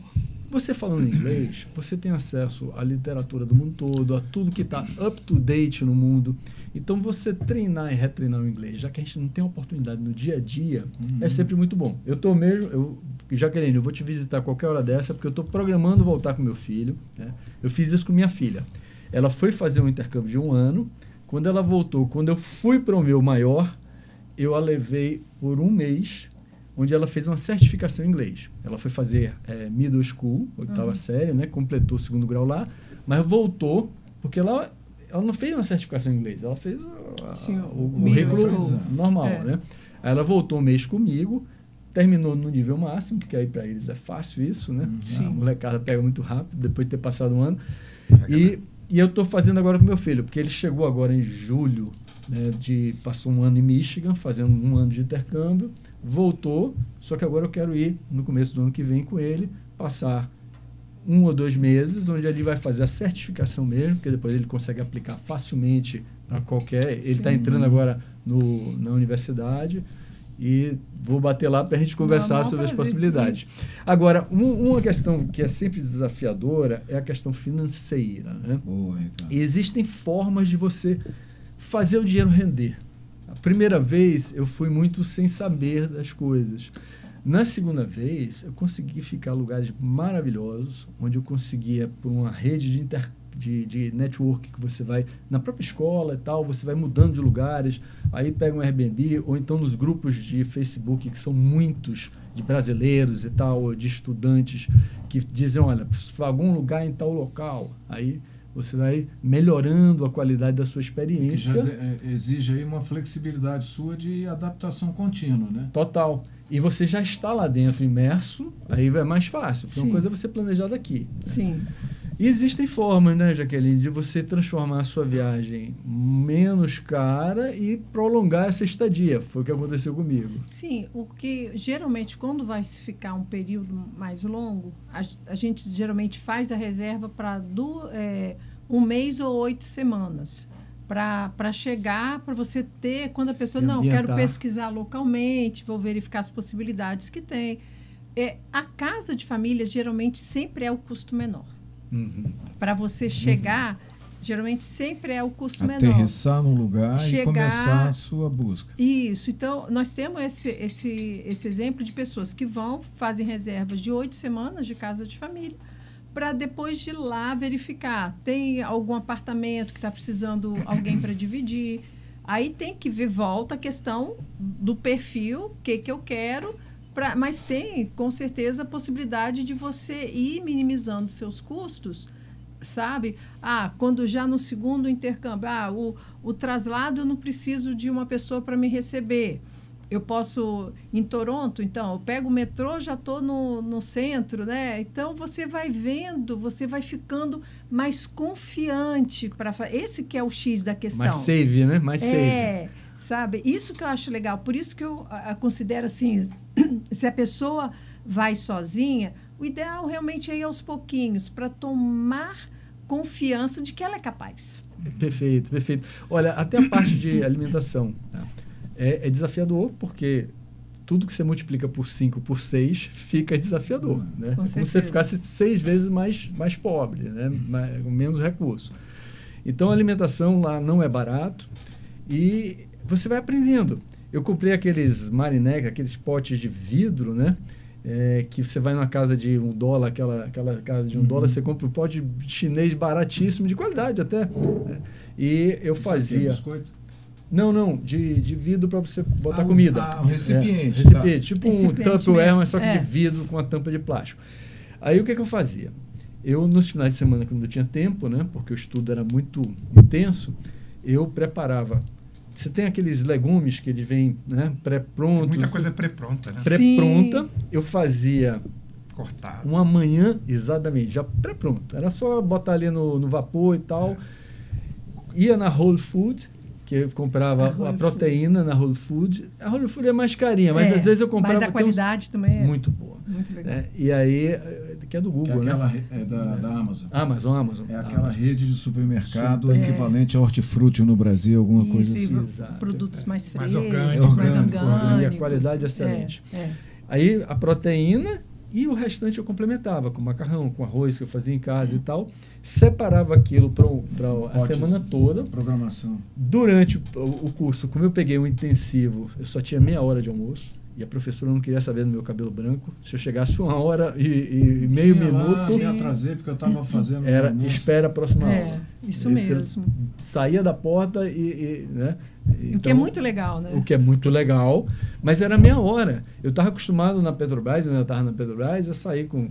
Você falando inglês, você tem acesso à literatura do mundo todo, a tudo que está up to date no mundo. Então, você treinar e retreinar o inglês, já que a gente não tem oportunidade no dia a dia, é sempre muito bom. Jaqueline, eu vou te visitar a qualquer hora dessa, porque eu estou programando voltar com meu filho. Né? Eu fiz isso com minha filha. Ela foi fazer um intercâmbio de 1 ano. Quando ela voltou, quando eu fui para o meu maior, eu a levei por 1 mês, onde ela fez uma certificação em inglês. Ela foi fazer middle school, 8ª série, né? Completou o 2º grau lá, mas voltou, porque ela não fez uma certificação em inglês, ela fez o currículo normal, né? Aí ela voltou 1 mês comigo, terminou no nível máximo, porque aí para eles é fácil isso, né? A molecada pega muito rápido, depois de ter passado 1 ano. E eu estou fazendo agora com meu filho, porque ele chegou agora em julho, né, passou 1 ano em Michigan, fazendo 1 ano de intercâmbio, voltou, só que agora eu quero ir no começo do ano que vem com ele, passar 1 ou 2 meses, onde ele vai fazer a certificação mesmo, porque depois ele consegue aplicar facilmente para qualquer... Ele está entrando agora na universidade e vou bater lá para a gente conversar sobre as possibilidades. Agora, uma questão que é sempre desafiadora é a questão financeira. Né? E existem formas de você fazer o dinheiro render. A primeira vez eu fui muito sem saber das coisas. Na segunda vez, eu consegui ficar em lugares maravilhosos, onde eu conseguia, por uma rede de network que você vai na própria escola e tal, você vai mudando de lugares, aí pega um Airbnb, ou então nos grupos de Facebook, que são muitos, de brasileiros e tal, de estudantes, que dizem, olha, algum lugar em tal local, aí você vai melhorando a qualidade da sua experiência. Já exige aí uma flexibilidade sua de adaptação contínua, né? Total. E você já está lá dentro, imerso, aí é mais fácil. Porque uma coisa é você planejar daqui. Sim. E existem formas, né, Jaqueline, de você transformar a sua viagem menos cara e prolongar essa estadia. Foi o que aconteceu comigo. Sim, porque geralmente quando vai se ficar um período mais longo, a gente geralmente faz a reserva para 1 mês ou 8 semanas. Para chegar, para você ter, quando a pessoa, não, quero pesquisar localmente, vou verificar as possibilidades que tem. A casa de família geralmente sempre é o custo menor. Para você chegar, geralmente sempre é o custo menor. Aterrissar num lugar e começar a sua busca. Isso. Então, nós temos esse exemplo de pessoas que fazem reservas de 8 semanas de casa de família, para depois de lá verificar, tem algum apartamento que está precisando alguém para dividir. Aí tem que ver, volta a questão do perfil, o que eu quero, mas tem, com certeza, a possibilidade de você ir minimizando seus custos, sabe? Quando já no segundo intercâmbio, o traslado eu não preciso de uma pessoa para me receber. Eu posso, em Toronto, então, eu pego o metrô, já estou no centro, né? Então, você vai vendo, você vai ficando mais confiante. Esse que é o X da questão. Mais save, né? Mais save. Sabe? Isso que eu acho legal. Por isso que eu considero assim, se a pessoa vai sozinha, o ideal realmente é ir aos pouquinhos, para tomar confiança de que ela é capaz. Perfeito, perfeito. Olha, até a parte de alimentação, tá? É desafiador, porque tudo que você multiplica por 5, por 6, fica desafiador. Né? É como se você ficasse 6 vezes mais pobre, né? Com menos recursos. Então, a alimentação lá não é barato e você vai aprendendo. Eu comprei aqueles marineca, aqueles potes de vidro, né? Que você vai numa casa de $1, aquela casa de $1, você compra um pote chinês baratíssimo, de qualidade até. Né? E eu fazia... biscoito? Não, de vidro para você botar comida. O recipiente. Tipo um Tupperware, mas só que de vidro com a tampa de plástico. Aí o que eu fazia? eu, nos finais de semana, quando eu tinha tempo, né, porque o estudo era muito intenso, eu preparava. Você tem aqueles legumes que eles vêm, né, pré-prontos. Muita coisa pré-pronta, né? Pré-pronta. Eu fazia Cortado. uma manhã, exatamente, já pré-pronto. Era só botar ali no vapor e tal. Ia na Whole Food, que eu comprava a proteína na Whole Food. A Whole Food é mais carinha, mas às vezes eu comprava... Mas a qualidade também é muito boa. Muito legal. E aí, que é do Google, que é aquela, né? É da Amazon. Amazon. É aquela Amazon. rede de supermercado equivalente a hortifruti no Brasil, alguma coisa assim. Exato. Produtos mais Mais frescos, orgânicos, mais orgânico, orgânicos. E a qualidade é excelente. É. Aí a proteína e o restante eu complementava com macarrão, com arroz que eu fazia em casa e tal. Separava aquilo para a semana toda. Programação. Durante o curso, como eu peguei um intensivo, eu só tinha meia hora de almoço. E a professora não queria saber do meu cabelo branco. Se eu chegasse 1 hora e meio minuto... Me atrasei porque eu estava fazendo... Era espera a próxima aula. Isso mesmo. Saía da porta né? Então, o que é muito legal, né? O que é muito legal, mas era meia hora. Eu estava acostumado na Petrobras, quando eu estava na Petrobras, eu saí com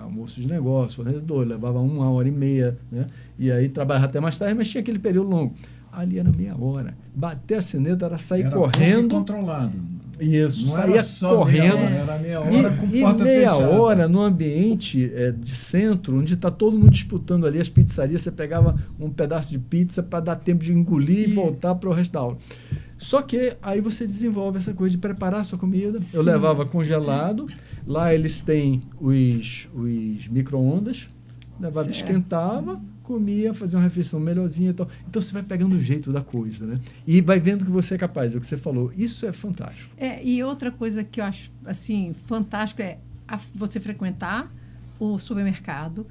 almoço de negócio, fornecedor, levava 1h30, né? E aí trabalhava até mais tarde, mas tinha aquele período longo. Ali era meia hora. Bater a sineta era sair correndo. Controlado. Isso, não saía era só correndo. Meia hora, era meia hora com porta meia fechada. hora no ambiente de centro, onde está todo mundo disputando ali as pizzarias, você pegava um pedaço de pizza para dar tempo de engolir e voltar para o resto da aula. Só que aí você desenvolve essa coisa de preparar a sua comida. Sim. Eu levava congelado. Lá eles têm os micro-ondas. Levava, esquentava, comia, fazia uma refeição melhorzinha e tal. Então você vai pegando o jeito da coisa, né? E vai vendo que você é capaz, é o que você falou. Isso é fantástico. E outra coisa que eu acho assim fantástico é você frequentar o supermercado,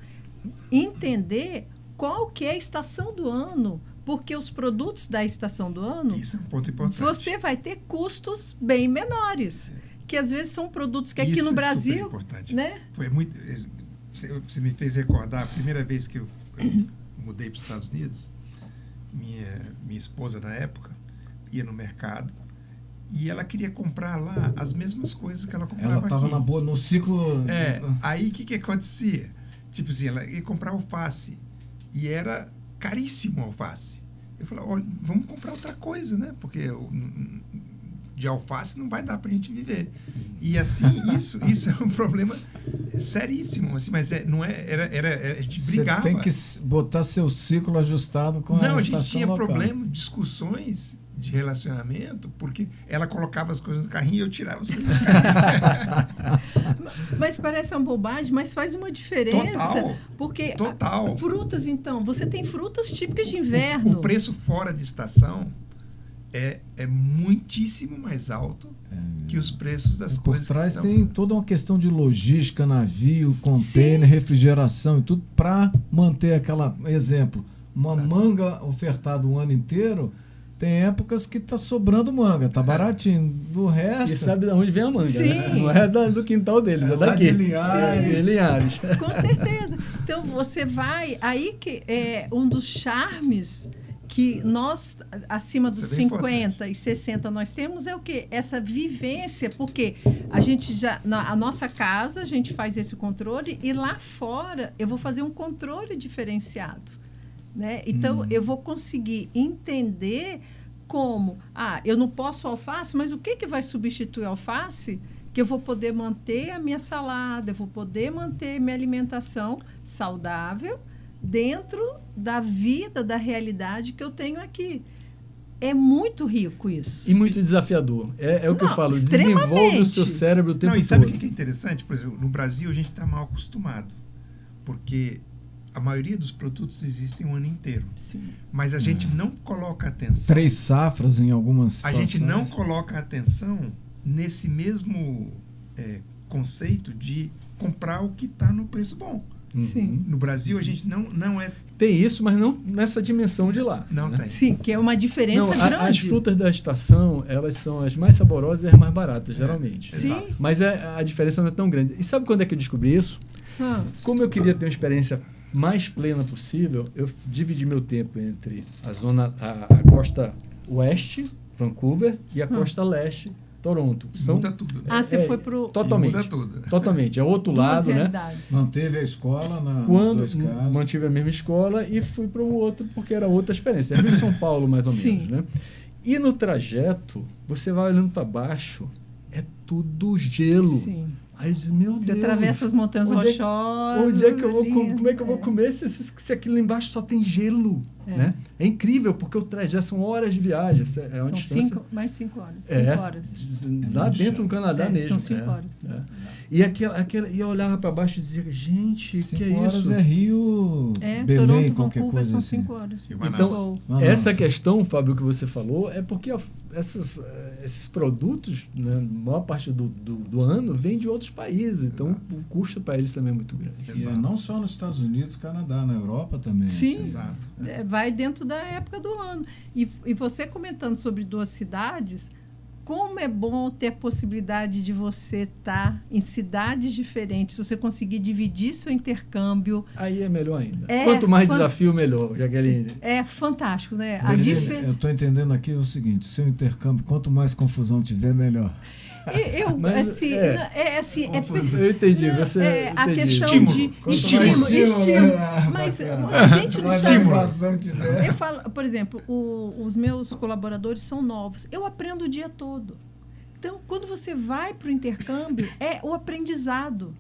entender qual que é a estação do ano, porque os produtos da estação do ano, isso é um ponto importante. Você vai ter custos bem menores, que às vezes são produtos que aqui no Brasil, super importante. Né? Foi muito. Você me fez recordar a primeira vez que eu mudei para os Estados Unidos. Minha esposa, na época, ia no mercado e ela queria comprar lá as mesmas coisas que ela comprava aqui. Ela estava no ciclo... Aí, o que acontecia? Tipo assim, ela ia comprar alface e era caríssimo o alface. Eu falei, olha, vamos comprar outra coisa, né? Porque de alface não vai dar para a gente viver. E assim, isso é um problema seríssimo, assim, mas a gente brigava. Você tem que botar seu ciclo ajustado com a estação local. Não, a gente tinha problema, discussões de relacionamento, porque ela colocava as coisas no carrinho e eu tirava as coisas do carrinho. Mas parece uma bobagem, mas faz uma diferença. Total. Porque total. Frutas, então, você tem frutas típicas de inverno. O preço fora de estação é muitíssimo mais alto que os preços das coisas. Por trás tem toda uma questão de logística, navio, container, refrigeração e tudo para manter aquela... Exemplo, uma manga ofertada o ano inteiro, tem épocas que está sobrando manga, está baratinho. Do resto... E sabe de onde vem a manga, Sim. Né? Não é do quintal deles, é daqui. De Linhares. Com certeza. Então, você vai... Aí que é um dos charmes... que nós, acima dos 50 e 60, nós temos é o quê? Essa vivência, porque a gente a nossa casa, a gente faz esse controle e lá fora eu vou fazer um controle diferenciado, né? Então, eu vou conseguir entender como, eu não posso alface, mas o que vai substituir a alface? Que eu vou poder manter a minha salada, eu vou poder manter minha alimentação saudável, dentro da vida, da realidade que eu tenho aqui. É muito rico isso. E muito desafiador. É o que eu falo, desenvolve o seu cérebro o tempo todo. E sabe o que é interessante? Por exemplo, no Brasil a gente está mal acostumado, porque a maioria dos produtos existem o ano inteiro. Sim. Mas a gente não coloca atenção. 3 safras em algumas situações. A gente não coloca atenção nesse mesmo conceito de comprar o que está no preço bom. Sim. No Brasil, a gente não é... Tem isso, mas não nessa dimensão de lá. Não, né? Tem. Sim, que é uma diferença grande. As frutas da estação, elas são as mais saborosas e as mais baratas, geralmente. Sim. Exato. Mas a diferença não é tão grande. E sabe quando é que eu descobri isso? Como eu queria ter uma experiência mais plena possível, eu dividi meu tempo entre a costa oeste, Vancouver, e a costa leste, Toronto. Muda tudo. Né? Você foi pro... Totalmente. Muda tudo. Totalmente. É outro Duas lado, né? realidades. Manteve a escola nos Quando dois casos. mantive a mesma escola e fui para o outro porque era outra experiência. Era em São Paulo, mais ou menos, né? E no trajeto, você vai olhando para baixo, é tudo gelo. Sim. Aí eu disse, meu Deus. Você atravessa as montanhas rochosas. Onde é que eu vou como é que eu vou comer se aqui lá embaixo só tem gelo? Né? É incrível, porque o trajeto são horas de viagem. É uma são distância... mais 5 horas. 5 horas. Lá dentro do Canadá mesmo. São 5 horas. E, e eu olhava para baixo e dizia, gente, o que é 5 horas isso? É Rio, Belém, Toronto, qualquer Vancouver coisa são assim. 5 horas. Então, essa questão, Fábio, que você falou, é porque esses produtos, né, a maior parte do ano, vem de outros países. Então, o custo para eles também é muito grande. E não só nos Estados Unidos, Canadá, na Europa também. Sim, assim. Exato. Vai dentro da época do ano. E você comentando sobre 2 cidades, como é bom ter a possibilidade de você estar em cidades diferentes, você conseguir dividir seu intercâmbio. Aí é melhor ainda. Quanto mais desafio, melhor, Jaqueline. É fantástico, né? Eu estou entendendo aqui o seguinte, seu intercâmbio, quanto mais confusão tiver, melhor. Eu entendi. A questão estímulo. de estímulo. Mas a gente não está... Eu falo, por exemplo, os meus colaboradores são novos. Eu aprendo o dia todo. Então, quando você vai para o intercâmbio, é o aprendizado.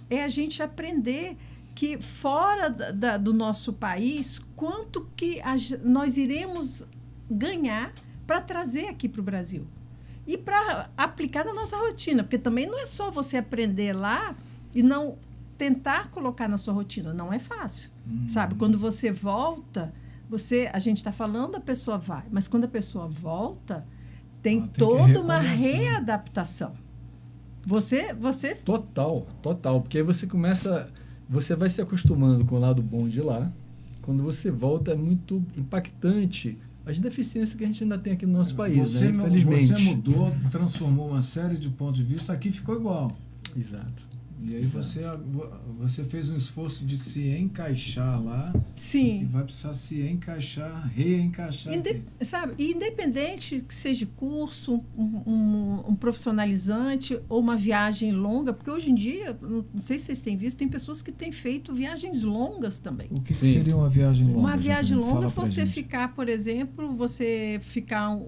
É a gente aprender que fora do nosso país, quanto que nós iremos ganhar para trazer aqui para o Brasil. E para aplicar na nossa rotina, porque também não é só você aprender lá e não tentar colocar na sua rotina. Não é fácil, sabe? Quando você volta, a gente está falando, a pessoa vai. Mas quando a pessoa volta, tem toda uma readaptação. Você... Total. Porque aí você vai se acostumando com o lado bom de lá. Quando você volta, é muito impactante as deficiências que a gente ainda tem aqui no nosso país, né? Infelizmente. Você mudou, transformou uma série de pontos de vista, aqui ficou igual. Exato. E aí você fez um esforço de se encaixar lá. Sim. E vai precisar se encaixar, reencaixar. Sabe, independente que seja curso, um profissionalizante ou uma viagem longa, porque hoje em dia, não sei se vocês têm visto, tem pessoas que têm feito viagens longas também. O que seria uma viagem longa? Uma viagem longa é você ficar, por exemplo,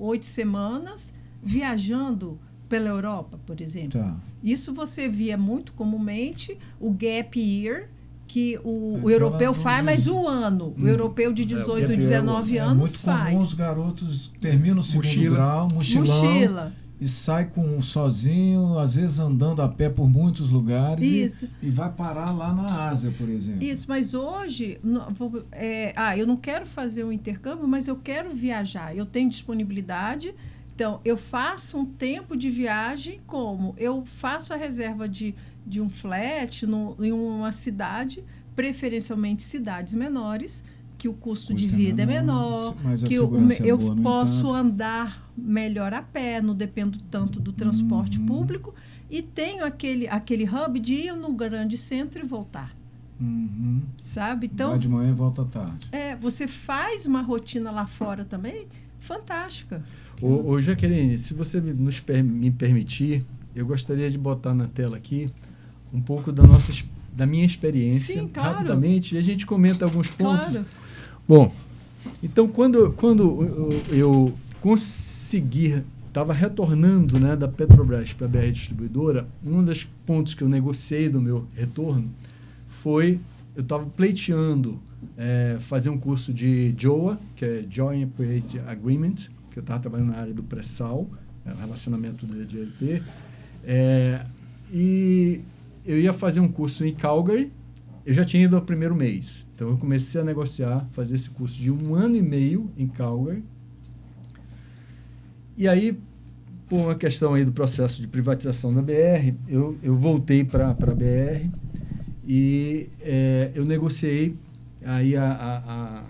8 semanas viajando pela Europa, por exemplo. Tá. Isso você via muito comumente, o gap year, que o europeu faz, mas o ano. O europeu de 18, 19 anos muito faz. Comum os garotos terminam o segundo grau, mochilão, e sai sozinho, às vezes andando a pé por muitos lugares e vai parar lá na Ásia, por exemplo. Isso, mas hoje, eu não quero fazer um intercâmbio, mas eu quero viajar. Eu tenho disponibilidade. Então, eu faço um tempo de viagem como? Eu faço a reserva de um flat em uma cidade, preferencialmente cidades menores, que o custo de vida é menor, que eu posso andar melhor a pé, não dependo tanto do transporte público, e tenho aquele hub de ir no grande centro e voltar. Sabe? Então, vai de manhã e volta à tarde. Você faz uma rotina lá fora também fantástica. Ô Jaqueline, se você me permitir, eu gostaria de botar na tela aqui um pouco da minha experiência. Sim, claro. Rapidamente, e a gente comenta alguns pontos. Claro. Bom, então quando eu consegui, estava retornando, né, da Petrobras para a BR Distribuidora, um dos pontos que eu negociei do meu retorno foi, eu estava pleiteando fazer um curso de JOA, que é Joint Operating Agreement, que eu estava trabalhando na área do pré-sal, relacionamento de ERP, e eu ia fazer um curso em Calgary. Eu já tinha ido ao primeiro mês, então eu comecei a negociar, fazer esse curso de 1 ano e meio em Calgary. E aí, por uma questão aí do processo de privatização da BR, eu voltei para a BR e eu negociei. Aí a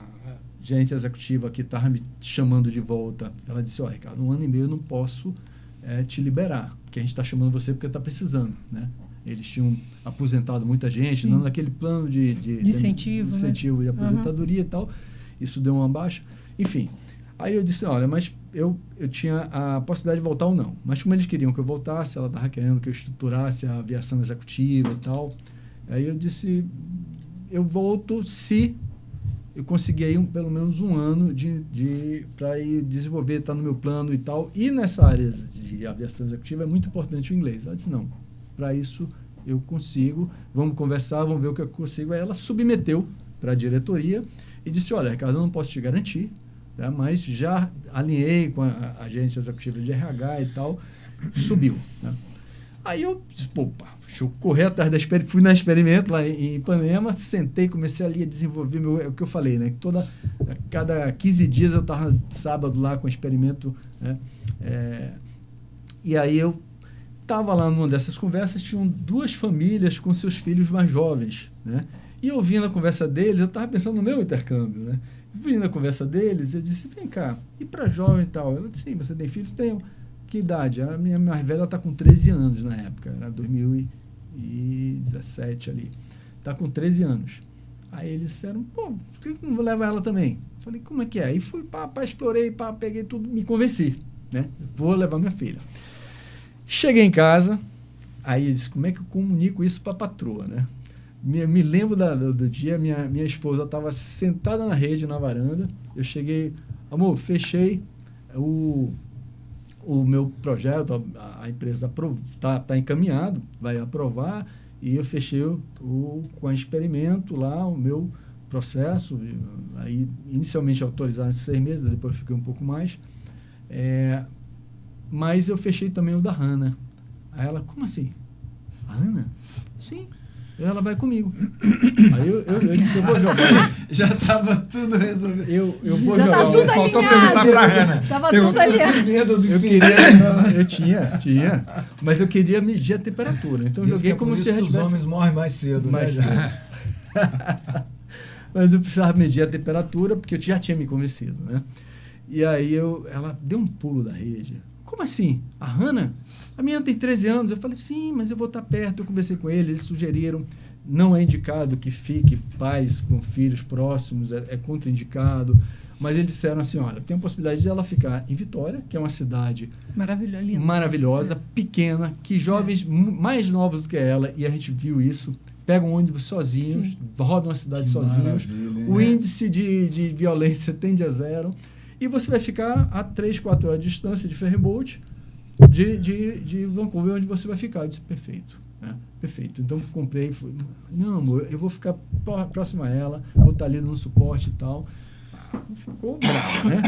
gerente executiva que estava me chamando de volta, ela disse, Ricardo, 1 ano e meio eu não posso te liberar, porque a gente está chamando você porque está precisando, né? Eles tinham aposentado muita gente, não naquele plano de incentivo, né? De aposentadoria e tal. Isso deu uma baixa. Enfim, Aí eu disse, olha, mas eu tinha a possibilidade de voltar ou não. Mas como eles queriam que eu voltasse, ela estava querendo que eu estruturasse a aviação executiva e tal. Aí eu disse, eu volto se eu conseguir aí pelo menos um ano para ir desenvolver, tá no meu plano e tal. E nessa área de aviação executiva é muito importante o inglês. Ela disse, não, para isso eu consigo, vamos conversar, vamos ver o que eu consigo. Aí ela submeteu para a diretoria e disse, olha, Ricardo, eu não posso te garantir, tá? Mas já alinhei com a agente executiva de RH e tal, subiu. Né? Aí eu disse, deixa eu correr atrás da experiência, fui na Experimento lá em Ipanema, sentei, comecei ali a desenvolver o que eu falei, né? Cada 15 dias eu estava sábado lá com o Experimento, né? E aí eu estava lá numa dessas conversas, tinham 2 famílias com seus filhos mais jovens, né? E ouvindo a conversa deles, eu estava pensando no meu intercâmbio, né? Ouvindo a conversa deles, eu disse, vem cá, e para jovem e tal? Ela disse, sim, você tem filhos? Tenho. Que idade? A minha mais velha está com 13 anos na época, era 2017 ali. Está com 13 anos. Aí eles disseram, por que não vou levar ela também? Falei, como é que é? Aí fui, explorei, peguei tudo, me convenci, né? Vou levar minha filha. Cheguei em casa, aí eu disse, como é que eu comunico isso para a patroa, né? Me lembro do dia, minha esposa estava sentada na rede, na varanda, eu cheguei, amor, fechei o meu projeto, a empresa está encaminhado, vai aprovar, e eu fechei com a Experimento lá, o meu processo, aí inicialmente autorizaram 6 meses, depois fiquei um pouco mais, mas eu fechei também o da Hannah. Aí ela, como assim? A Hannah? Sim. Ela vai comigo. Aí eu disse, eu vou jogar. Já estava tudo resolvido. Eu vou já jogar. Tá tudo Faltou alinhado. perguntar para a Hannah. Tava tudo alinhado. Eu tinha. Mas eu queria medir a temperatura. Então eu joguei como se os homens morrem mais cedo. Mais cedo. Mas eu precisava medir a temperatura, porque eu já tinha me convencido, né? E aí ela deu um pulo da rede. Como assim? A Hannah? A menina tem 13 anos. Eu falei, sim, mas eu vou estar perto. Eu conversei com eles sugeriram, não é indicado que fique pais com filhos próximos, é contraindicado. Mas eles disseram assim, olha, tem a possibilidade de ela ficar em Vitória, que é uma cidade maravilhosa, pequena, que jovens mais novos do que ela, e a gente viu isso, pegam um ônibus sozinhos, sim, rodam a cidade sozinhos, o índice de violência tende a 0, e você vai ficar a 3-4 horas de distância de ferryboat de Vancouver, onde você vai ficar. Eu disse, perfeito. Perfeito. Então, comprei, não, amor, eu vou ficar próximo a ela, vou estar ali no suporte e tal. Ficou bravo, né?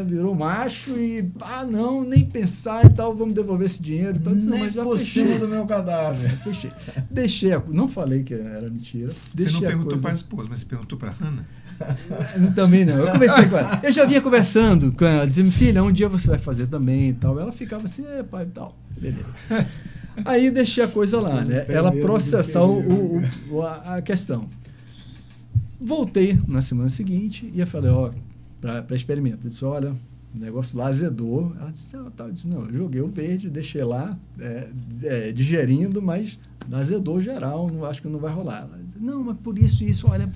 Virou macho e, não, nem pensar e tal, vamos devolver esse dinheiro. Então, disse, não, mas já por fechei. cima do meu cadáver. Fechei. Deixei não falei que era mentira. Você não perguntou para a esposa, mas você perguntou para a Hannah? Também não. Eu conversei com ela. Eu já vinha conversando com ela, dizendo, filha, um dia você vai fazer também e tal. Ela ficava assim, pai e tal. Beleza. Aí deixei a coisa lá, né? Ela processar a questão. Voltei na semana seguinte e eu falei, para experimento. Eu disse, olha, o negócio lá azedou. Ela disse, eu disse, não, eu joguei o verde, deixei lá, digerindo, mas azedou geral, acho que não vai rolar. Ela disse, não, mas por isso, olha,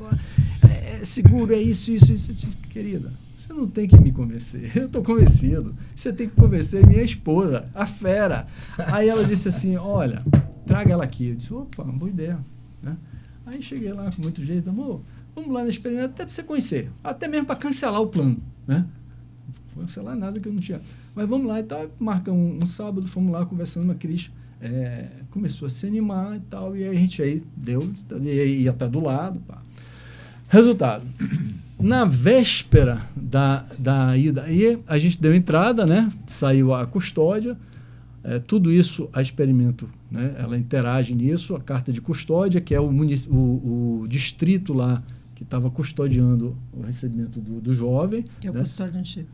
é seguro, é isso. Eu disse, querida, você não tem que me convencer, eu estou convencido. Você tem que convencer minha esposa, a fera. Aí ela disse assim, olha, traga ela aqui. Eu disse, opa, boa ideia. Né? Aí cheguei lá com muito jeito, amor, vamos lá no experimento, até para você conhecer, até mesmo para cancelar o plano. Né? Não cancelar nada que eu não tinha. Mas vamos lá e tal, marcamos um sábado, fomos lá conversando com a Cris. Começou a se animar e tal, e aí a gente aí ia até do lado. Pá. Resultado, na véspera da ida, aí a gente deu entrada, né? Saiu a custódia, tudo isso a Experimento, né? Ela interage nisso, a carta de custódia, que é o distrito lá que estava custodiando o recebimento do jovem. Que é o custodianship.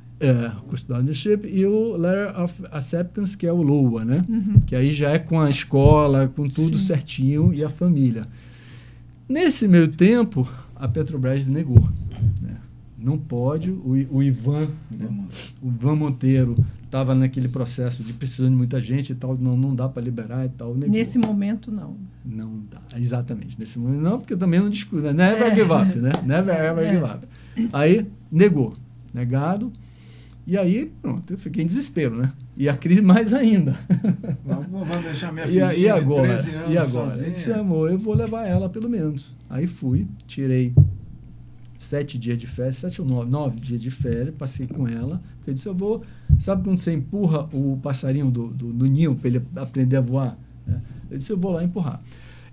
Custodianship, e o Letter of Acceptance, que é o LOA, né? Uhum. Que aí já é com a escola, com tudo Sim. certinho, e a família. Nesse meio tempo, a Petrobras negou. Né? Não pode, o Ivan, né? O Ivan Monteiro estava naquele processo de precisando de muita gente e tal, não dá para liberar e tal. Negou. Nesse momento, não. Não dá, exatamente. Nesse momento não, porque também não discute, né? Never give up, né? Never ever give up. Aí, negado. E aí, pronto, eu fiquei em desespero, né? E a crise mais ainda. Vamos deixar minha E filhinha agora? de 13 anos E agora? sozinha. Eu disse, amor, eu vou levar ela pelo menos. Aí fui, tirei 7 dias de férias, 7 ou 9 dias de férias, passei com ela. Eu disse, eu vou... Sabe quando você empurra o passarinho do ninho para ele aprender a voar? Eu disse, eu vou lá empurrar.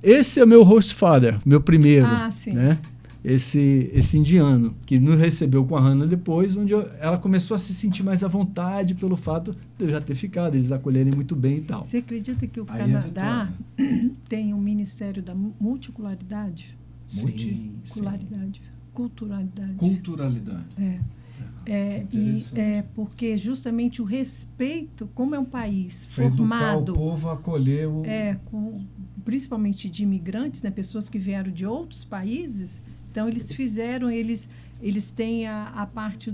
Esse é meu host father, meu primeiro. Ah, sim. Né? Esse indiano, que nos recebeu com a Hannah depois, onde ela começou a se sentir mais à vontade pelo fato de eu já ter ficado, eles acolherem muito bem e tal. Você acredita que o Aí é Canadá tem um Ministério da Multicularidade? Multicularidade. Culturalidade. Culturalidade. Porque justamente o respeito, como é um país Para educar formado, o povo a acolher o... principalmente de imigrantes, né, pessoas que vieram de outros países, então eles têm a parte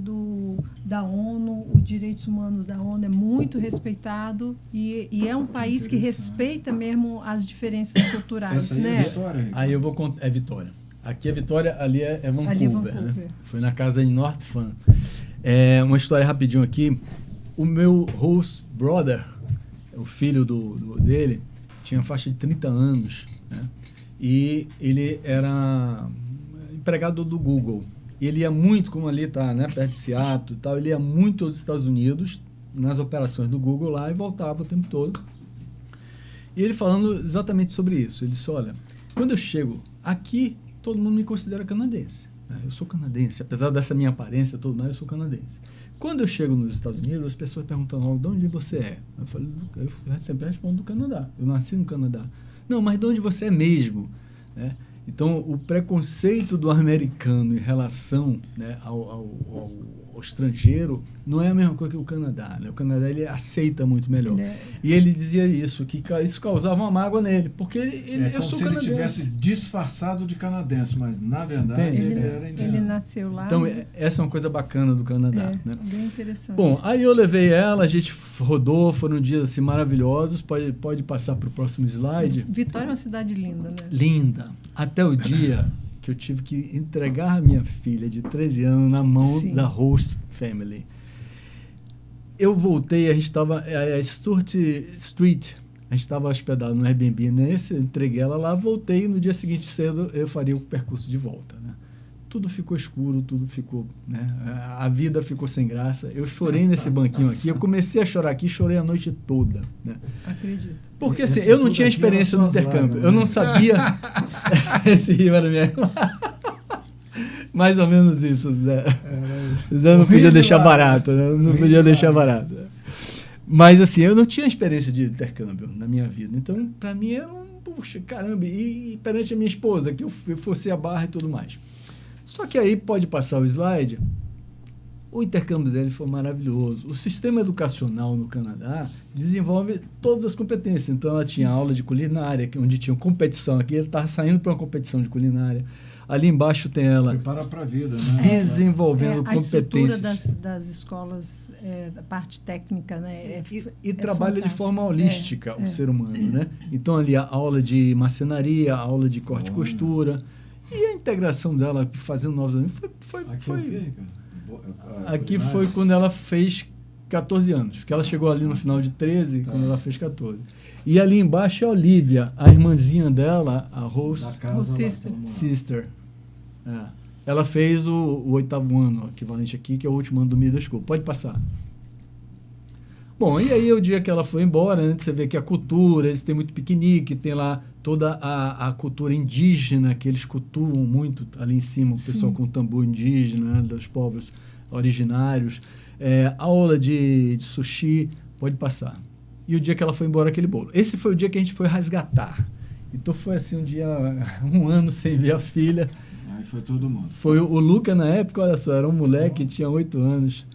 da ONU, os direitos humanos da ONU é muito respeitado e é um país que respeita mesmo as diferenças culturais, Essa aí né? é Vitória? Aí eu vou contar. É Vitória. Aqui é Vitória, ali é Vancouver. Ali é Vancouver. Né? Foi na casa em North Fan. Uma história rapidinho aqui. O meu host brother, o filho dele, tinha faixa de 30 anos. Né? E ele era empregado do Google. E ele ia muito, como ali está, né, perto de Seattle e tal, ele ia muito aos Estados Unidos, nas operações do Google lá, e voltava o tempo todo. E ele falando exatamente sobre isso. Ele disse, olha, quando eu chego aqui, todo mundo me considera canadense. Eu sou canadense, apesar dessa minha aparência e tudo mais, eu sou canadense. Quando eu chego nos Estados Unidos, as pessoas perguntam logo, de onde você é? Eu sempre respondo do Canadá. Eu nasci no Canadá. Não, mas de onde você é mesmo? Né? Então, o preconceito do americano em relação, né, ao estrangeiro não é a mesma coisa que o Canadá. Né? O Canadá ele aceita muito melhor. E ele dizia isso, que isso causava uma mágoa nele, porque eu sou canadense. Como se ele tivesse disfarçado de canadense, mas na verdade ele era indiano. Ele nasceu lá. Então, essa é uma coisa bacana do Canadá. Né? Bem interessante. Bom, aí eu levei ela, a gente rodou, foram dias assim, maravilhosos. Pode passar para o próximo slide. Vitória é uma cidade linda, né? Linda. Até o dia que eu tive que entregar a minha filha de 13 anos na mão da host family. Eu voltei, a gente estava Stuart Street, a gente estava hospedado no Airbnb nesse, entreguei ela lá, voltei e no dia seguinte cedo eu faria o percurso de volta. Né? Tudo ficou escuro, tudo ficou... Né? A vida ficou sem graça. Eu chorei nesse banquinho aqui, eu comecei a chorar aqui, chorei a noite toda. Né? Acredito. Porque assim, eu não tinha experiência no intercâmbio, eu não sabia... Esse rio era minha... Mais ou menos isso, Zé. Zé não podia deixar barato, né? Não podia deixar barato. Mas assim, eu não tinha experiência de intercâmbio na minha vida. Então, para mim era puxa, caramba. E perante a minha esposa, que eu fosse a barra e tudo mais. Só que aí, pode passar o slide, o intercâmbio dele foi maravilhoso. O sistema educacional no Canadá desenvolve todas as competências. Então, ela tinha aula de culinária, onde tinha competição. Aqui ele estava saindo para uma competição de culinária. Ali embaixo tem ela... Prepara para a vida, né? Desenvolvendo competências. A estrutura das escolas, da parte técnica, né? E trabalha de forma holística o ser humano, né? Então, ali a aula de marcenaria, a aula de corte e costura. E a integração dela, fazendo novos amigos, Aqui foi quando ela fez 14 anos. Porque ela chegou ali no final de 13, quando ela fez 14. E ali embaixo é a Olivia, a irmãzinha dela, a Rose Sister. Ela fez o 8º ano, equivalente aqui, que é o último ano do middle school. Pode passar. Bom, e aí o dia que ela foi embora, né, você vê que a cultura, eles têm muito piquenique, tem lá toda a cultura indígena, que eles cultuam muito ali em cima, o pessoal com tambor indígena, né, dos povos originários. Aula de sushi, pode passar. E o dia que ela foi embora, aquele bolo. Esse foi o dia que a gente foi resgatar. Então foi assim, um ano sem ver a filha. Aí foi todo mundo. Foi o Luca na época, olha só, era um moleque, tinha 8 anos.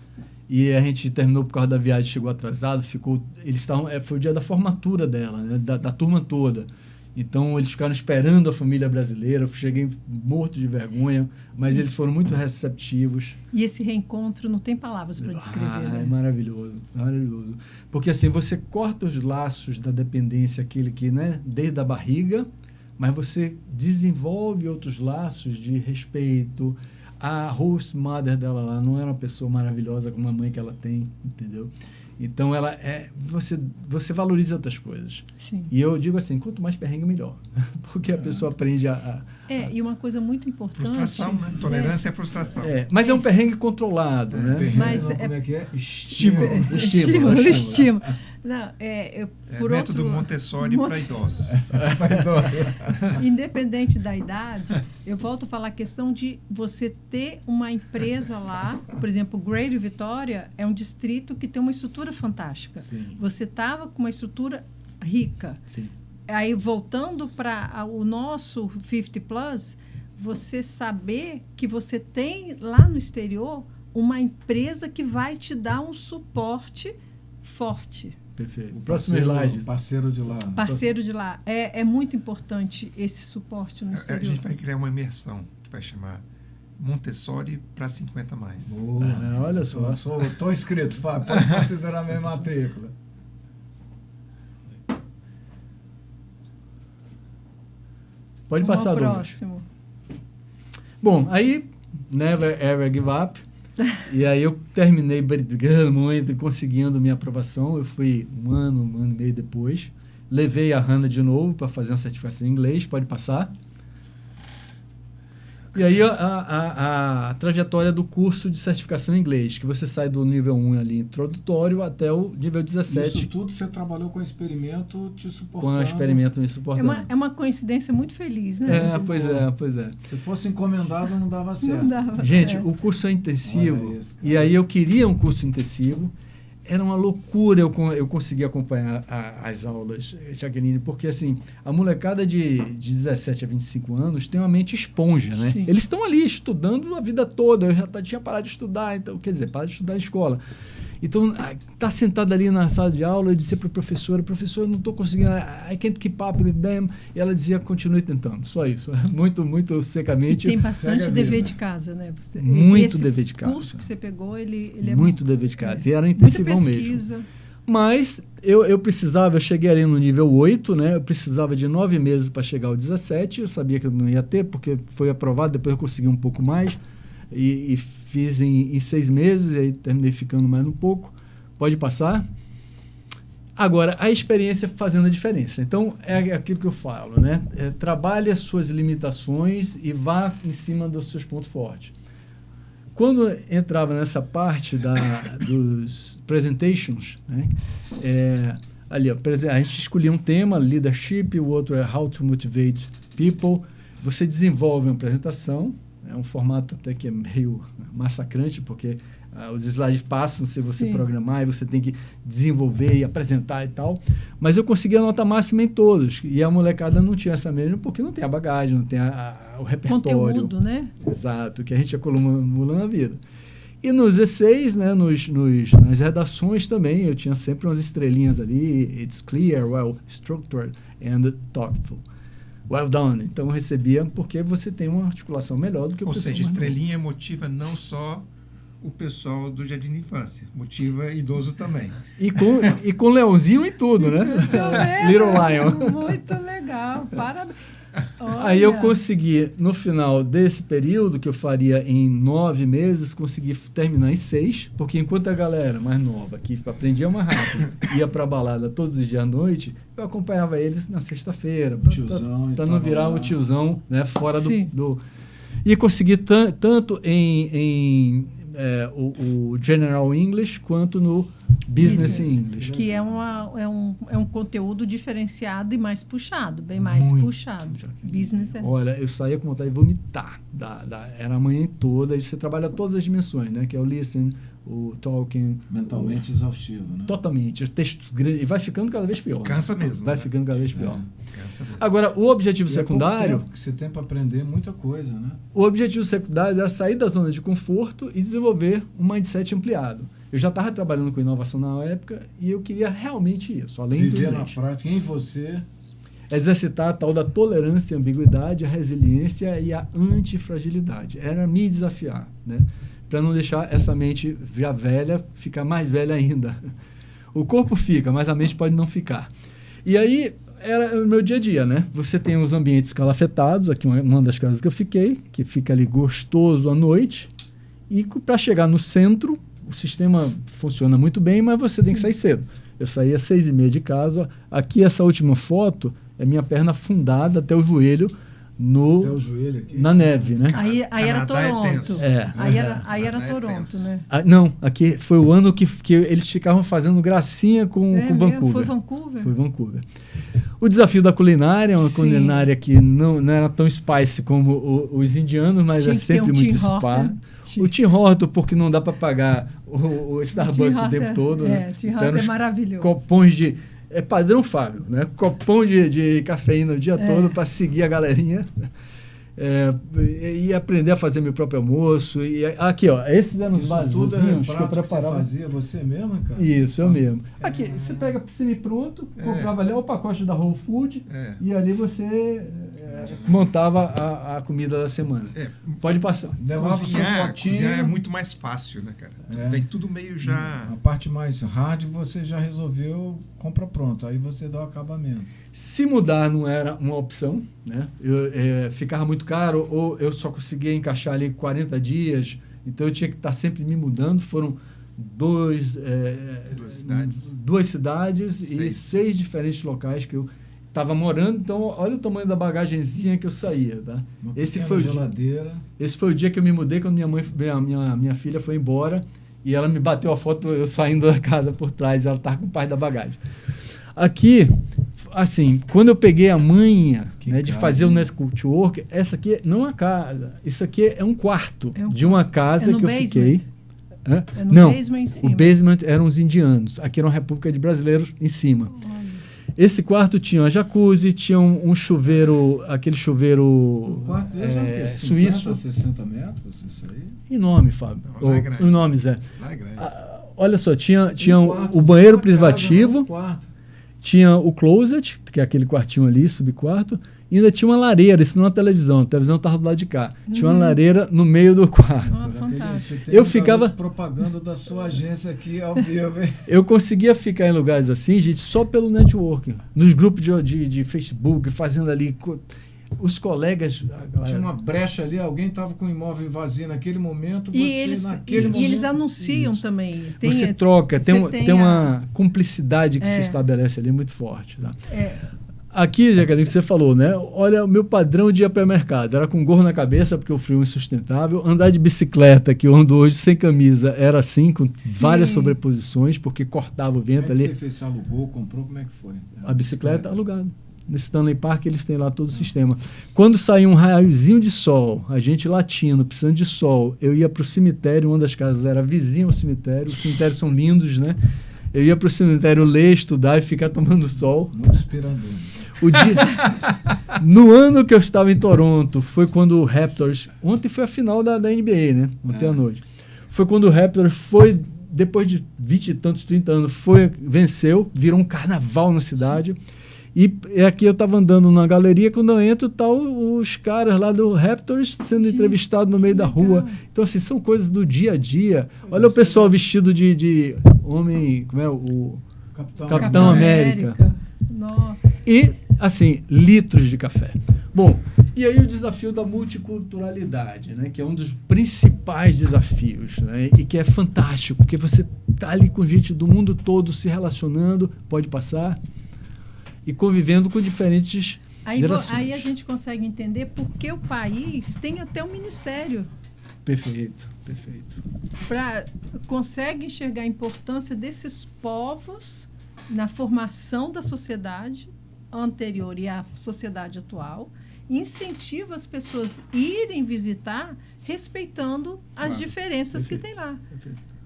E a gente terminou por causa da viagem, chegou atrasado, foi o dia da formatura dela, né, da turma toda. Então, eles ficaram esperando a família brasileira, eu cheguei morto de vergonha, mas eles foram muito receptivos. E esse reencontro não tem palavras para descrever, né? É maravilhoso, maravilhoso. Porque assim, você corta os laços da dependência, aquele que, né, desde a barriga, mas você desenvolve outros laços de respeito, a host mother dela lá não era uma pessoa maravilhosa como a mãe que ela tem, entendeu? Então, ela você valoriza outras coisas. Sim. E eu digo assim, quanto mais perrengue, melhor. Porque a pessoa aprende E uma coisa muito importante... Frustração, né? Tolerância é frustração. Mas é um perrengue controlado, né? Perrengue, Mas não, como é que é? Estímulo. Não, Por método Montessori para idosos. Independente da idade, eu volto a falar a questão de você ter uma empresa lá, por exemplo, Greater Vitória é um distrito que tem uma estrutura fantástica. Sim. Você estava com uma estrutura rica. Sim. Aí, voltando para o nosso 50 Plus, você saber que você tem lá no exterior uma empresa que vai te dar um suporte forte. Perfeito. O Próximo slide. Parceiro de lá. Parceiro de lá. É muito importante esse suporte no exterior. A gente vai criar uma imersão que vai chamar Montessori para 50 mais. Boa. Olha só. Estou inscrito, Fábio. Pode considerar minha matrícula. Pode passar, Douglas. Próximo. Bom, aí, never ever give up. E aí eu terminei brigando muito, conseguindo minha aprovação. Eu fui um ano e meio depois. Levei a Hannah de novo para fazer uma certificação em inglês. Pode passar. E aí a trajetória do curso de certificação em inglês, que você sai do nível 1 ali, introdutório, até o nível 17. Isso tudo você trabalhou com experimento te suportando. Com o experimento me suportando. É uma coincidência muito feliz, né? Pois é. Se fosse encomendado, não dava certo. Não dava Gente, certo. o curso é intensivo. Olha isso, E aí eu queria um curso intensivo. Era uma loucura eu conseguir acompanhar as aulas, Jaqueline, porque assim, a molecada de 17 a 25 anos tem uma mente esponja, né? Sim. Eles estão ali estudando a vida toda. Eu já tinha parado de estudar, então, quer dizer, parado de estudar na escola. Então, tá sentado ali na sala de aula, eu dizia para a professora, eu não estou conseguindo, I can't keep up with them. E ela dizia, continue tentando, só isso. Muito, muito secamente. E tem bastante dever vida. de casa, né? Muito dever de casa. O curso que você pegou, ele é muito dever de casa. E era intensivão mesmo. Mas eu precisava, eu cheguei ali no nível 8, né? Eu precisava de 9 meses para chegar ao 17. Eu sabia que eu não ia ter, porque foi aprovado, depois eu consegui um pouco mais. E fiz em 6 meses, e aí terminei ficando mais um pouco. Pode passar. Agora, a experiência fazendo a diferença. Então, é aquilo que eu falo, né? Trabalhe as suas limitações e vá em cima dos seus pontos fortes. Quando entrava nessa parte dos presentations, né? Ali, ó, a gente escolhia um tema, leadership, o outro é how to motivate people. Você desenvolve uma apresentação. É um formato até que é meio massacrante, porque os slides passam se você programar e você tem que desenvolver e apresentar e tal. Mas eu consegui a nota máxima em todos. E a molecada não tinha essa mesma, porque não tem a bagagem, não tem o repertório. Conteúdo, né? Exato, que a gente acumula na vida. E nos essays, né, nas redações também, eu tinha sempre umas estrelinhas ali. It's clear, well structured and thoughtful. Well done. Então, eu recebia porque você tem uma articulação melhor do que o pessoal. Ou seja, estrelinha motiva não só o pessoal do jardim de infância, motiva idoso também. E com Leãozinho e tudo, né? Little Lion. Muito legal. Parabéns. Aí eu consegui, no final desse período, que eu faria em 9 meses, consegui terminar em 6, porque enquanto a galera mais nova, que aprendia mais rápido, ia pra balada todos os dias à noite, eu acompanhava eles na sexta-feira, para não virar o tiozão, né, fora do... E consegui tanto o General English quanto no Business English. Que é um conteúdo diferenciado e mais puxado, bem mais puxado. Business Olha, eu saía com vontade de vomitar. Era a manhã toda, e você trabalha todas as dimensões, né? Que é o listen, o talking. Mentalmente exaustivo, né? Totalmente. Textos grandes. E vai ficando cada vez pior. Cansa mesmo. Vai ficando cada vez pior. Cansa mesmo. Agora, o objetivo secundário... Tempo que você tem para aprender muita coisa, né? O objetivo secundário era sair da zona de conforto e desenvolver um mindset ampliado. Eu já estava trabalhando com inovação na época e eu queria realmente isso, além do viver na prática, em você. Exercitar a tal da tolerância, a ambiguidade, a resiliência e a antifragilidade. Era me desafiar, né? Para não deixar essa mente já velha ficar mais velha ainda. O corpo fica, mas a mente pode não ficar. E aí, era o meu dia a dia, né? Você tem os ambientes calafetados, aqui uma das casas que eu fiquei, que fica ali gostoso à noite, e para chegar no centro, o sistema funciona muito bem, mas você tem que sair cedo. Eu saí às 6h30 de casa. Aqui, essa última foto, é minha perna afundada até o joelho Até o joelho aqui. na neve, né? Aí era Canadá é Toronto. tenso. Aí era Canadá é Toronto, tenso. né? Não, aqui foi o ano que eles ficavam fazendo gracinha com Mesmo? Vancouver. Foi Vancouver? Foi Vancouver. O desafio da culinária, uma Sim. culinária que não era tão spicy como os indianos, mas Tinha é que ter sempre um muito Tim spicy. Hortons. O Tim Hortons, porque não dá para pagar o Starbucks Tim o tempo Hortons, todo. Né? Tim Então, Hortons é os maravilhoso. copões de... É padrão Fábio, né? Copão de cafeína o dia todo para seguir a galerinha. E aprender a fazer meu próprio almoço. E aqui, ó, esses eram os Isso tudo é vasilzinhos que eu prato que você preparava. fazia você mesmo, cara? Isso, eu mesmo. Aqui, você pega semi-pronto, comprava ali o pacote da Whole Food e ali você montava a comida da semana. Pode passar. Levava o seu Cozinhar potinho. é muito mais fácil, né, cara? Vem tudo meio já... A parte mais hard você já resolveu, compra pronto. Aí você dá o acabamento. Se mudar não era uma opção, né? Ficava muito caro, ou eu só conseguia encaixar ali 40 dias, então eu tinha que estar sempre me mudando. Foram duas cidades e 6 diferentes locais que eu estava morando. Então, olha o tamanho da bagagenzinha que eu saía, tá? Esse foi o dia que eu me mudei, quando minha filha foi embora, e ela me bateu a foto eu saindo da casa por trás, ela estava com o pai da bagagem. Aqui, assim, quando eu peguei a manha de fazer o Netcult Work, essa aqui não é uma casa, isso aqui é um quarto de uma casa que eu fiquei. Não, basement em cima. O basement eram os indianos, aqui era uma república de brasileiros em cima. Esse quarto tinha uma jacuzzi, tinha um chuveiro, aquele chuveiro suíço. 60 metros, isso aí? Enorme, Fábio. Lá é grande. Enorme, Zé. Lá é grande. Olha só, tinha o banheiro privativo, tinha o closet, que é aquele quartinho ali, subquarto, e ainda tinha uma lareira, isso não é uma televisão, a televisão estava do lado de cá. Tinha uma lareira no meio do quarto. Fantástico. Eu ficava propaganda da sua agência aqui ao vivo, hein? Eu conseguia ficar em lugares assim, gente, só pelo networking. Nos grupos de Facebook, fazendo ali os colegas. Tinha uma brecha ali, alguém estava com o imóvel vazio naquele momento. E eles anunciam também. Você troca, tem uma cumplicidade que se estabelece ali muito forte. Tá? Aqui, Jaqueline, você falou, né? Olha, o meu padrão de ir para o mercado era com gorro na cabeça, porque o frio é insustentável. Andar de bicicleta, que eu ando hoje sem camisa, era assim, com várias sobreposições, porque cortava o vento ali. Você fez? Você alugou, comprou? Como é que foi? A bicicleta alugada. No Stanley Park eles têm lá todo o sistema. Quando saía um raiozinho de sol, a gente latino, precisando de sol, eu ia para o cemitério, uma das casas era vizinha ao cemitério. Os cemitérios são lindos, né? Eu ia para o cemitério ler, estudar e ficar tomando sol. Muito inspirador. No ano que eu estava em Toronto, foi quando o Raptors... Ontem foi a final da NBA, né? Ontem à noite. Foi quando o Raptors foi, depois de 20 e tantos, 30 anos, venceu, virou um carnaval na cidade. E aqui eu estava andando na galeria, quando eu entro, os caras lá do Raptors sendo entrevistados no meio da rua. Então, assim, são coisas do dia a dia. Olha o pessoal vestido de homem... Como é? O Capitão América. E, assim, litros de café. Bom, e aí o desafio da multiculturalidade, né, que é um dos principais desafios, né, e que é fantástico, porque você está ali com gente do mundo todo se relacionando, pode passar, e convivendo com diferentes gerações. Aí a gente consegue entender por que o país tem até um ministério. Perfeito. Consegue enxergar a importância desses povos na formação da sociedade anterior e a sociedade atual, incentiva as pessoas a irem visitar respeitando as diferenças que tem lá.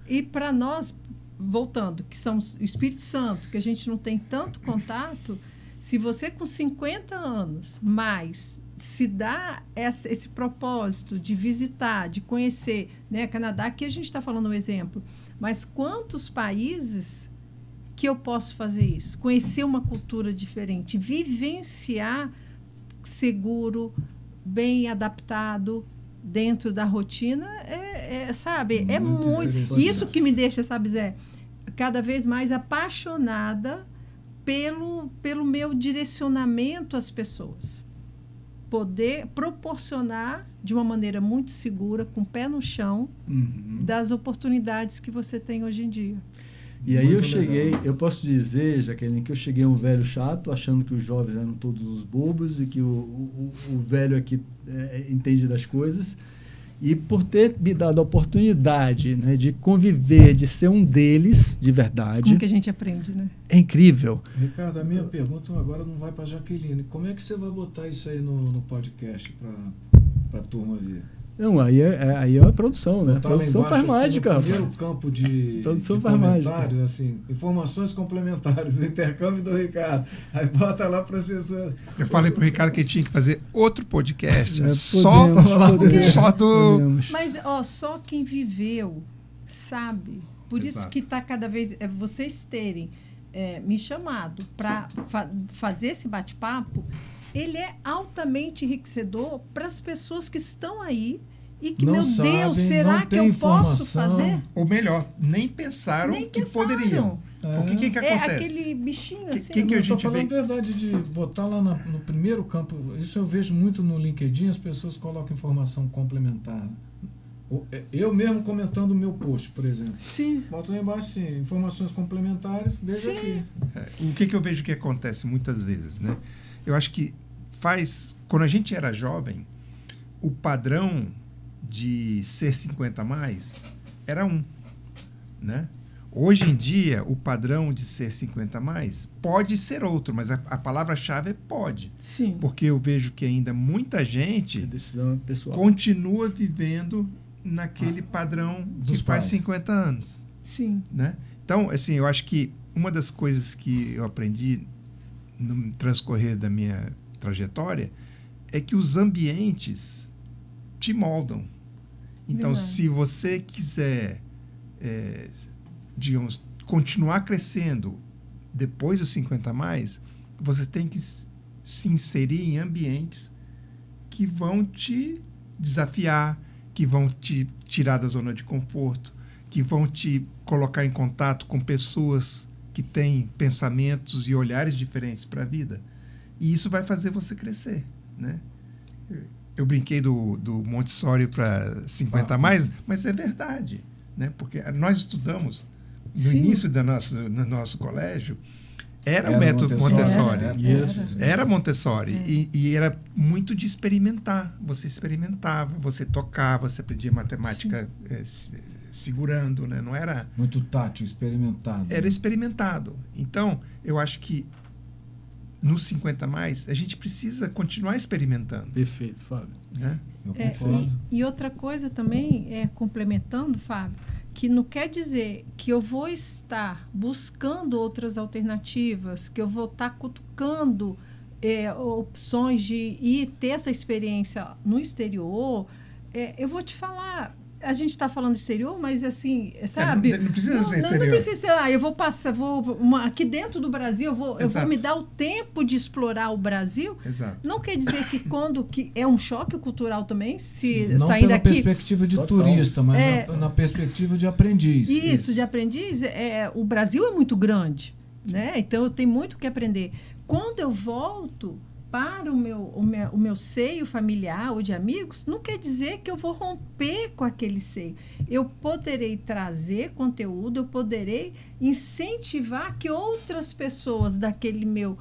E para nós, voltando, que somos o Espírito Santo, que a gente não tem tanto contato, se você com 50 anos mais se dá esse propósito de visitar, de conhecer, né, Canadá, aqui a gente está falando um exemplo, mas quantos países que eu posso fazer isso? Conhecer uma cultura diferente, vivenciar seguro, bem adaptado dentro da rotina, sabe? É muito. Isso que me deixa, sabe, Zé, cada vez mais apaixonada pelo meu direcionamento às pessoas. Poder proporcionar de uma maneira muito segura, com o pé no chão, das oportunidades que você tem hoje em dia. E aí Muito legal. eu posso dizer, Jaqueline, que eu cheguei um velho chato, achando que os jovens eram todos os bobos e que o velho aqui entende das coisas. E por ter me dado a oportunidade, né, de conviver, de ser um deles, de verdade, Como que a gente aprende, né? é incrível. Ricardo, a minha pergunta agora não vai para a Jaqueline. Como é que você vai botar isso aí no podcast para a turma ver? Não, aí é a produção, né? A Botar lá produção embaixo, faz assim, mágica, no rapaz. primeiro campo de Produção faz mágica. comentários, assim, informações complementares, o intercâmbio do Ricardo. Aí bota lá para as pessoas. Eu falei pro Ricardo que tinha que fazer outro podcast É, só podemos. Mas, ó, só quem viveu sabe. Por isso Exato. que está cada vez... vocês terem me chamado para fazer esse bate-papo, ele é altamente enriquecedor para as pessoas que estão aí e que, Não meu sabem, Deus, será não que tem eu posso informação. fazer? Ou melhor, nem pensaram Nem que pensaram. poderiam. Porque o que É acontece? aquele bichinho assim. que Eu a estou gente falando vê? a verdade de botar lá no primeiro campo. Isso eu vejo muito no LinkedIn, as pessoas colocam informação complementar. Eu mesmo comentando o meu post, por exemplo. Sim. Boto lá embaixo, sim, informações complementares, veja Sim. aqui. O que eu vejo que acontece muitas vezes, né? Eu acho que quando a gente era jovem, o padrão de ser 50 a mais era 1, né? Hoje em dia, o padrão de ser 50 a mais pode ser outro, mas a palavra-chave é pode. Sim. Porque eu vejo que ainda muita É gente decisão pessoal. continua vivendo naquele padrão que dos faz pais. 50 anos, Sim. né? Então, assim, eu acho que uma das coisas que eu aprendi no transcorrer da minha trajetória é que os ambientes te moldam. Então, Verdade. se você quiser, digamos, continuar crescendo depois dos 50 a mais, você tem que se inserir em ambientes que vão te desafiar, que vão te tirar da zona de conforto, que vão te colocar em contato com pessoas que têm pensamentos e olhares diferentes para a vida. E isso vai fazer você crescer, né? Eu brinquei do Montessori para 50 a mais, mas é verdade, né? Porque nós estudamos no Sim. início do nosso colégio, era o Era método Montessori. Era. Era Montessori. E era muito de experimentar. Você experimentava, você tocava, você aprendia matemática segurando, né? Não era... Muito tátil, experimentado. Era experimentado. Então, eu acho que nos 50 a mais, a gente precisa continuar experimentando, Perfeito, Fábio. né? Eu concordo. E outra coisa também, complementando, Fábio, que não quer dizer que eu vou estar buscando outras alternativas, que eu vou estar cutucando opções de ir ter essa experiência no exterior. Eu vou te falar, a gente está falando exterior, mas assim, sabe? Não precisa ser exterior. Não precisa ser, eu vou passar, aqui dentro do Brasil, eu vou me dar o tempo de explorar o Brasil. Exato. Não quer dizer que que é um choque cultural também, se Não sair pela daqui... perspectiva de Total. turista, mas na perspectiva de aprendiz. Isso, de aprendiz. O Brasil é muito grande, né? Então, eu tenho muito o que aprender. Quando eu volto para o meu seio familiar ou de amigos, não quer dizer que eu vou romper com aquele seio. Eu poderei trazer conteúdo, eu poderei incentivar que outras pessoas daquele meu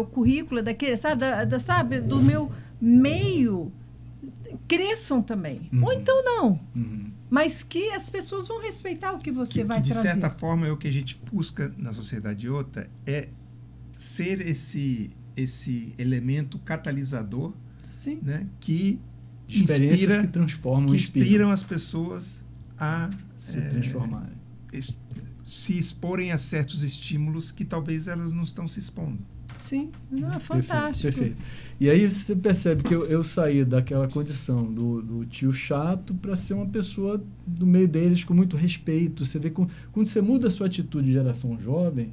currículo, sabe, do meu meio, cresçam também. Ou então não. Mas que as pessoas vão respeitar o que você vai de trazer. certa forma, é o que a gente busca na sociedade outra, é ser esse elemento catalisador, Sim. né, que Experiências que transformam, inspiram as pessoas a se transformarem. se exporem a certos estímulos que talvez elas não estão se expondo. Sim, não, é fantástico. Perfeito. E aí você percebe que eu saí daquela condição do tio chato para ser uma pessoa do meio deles com muito respeito. Você vê quando você muda a sua atitude de geração jovem,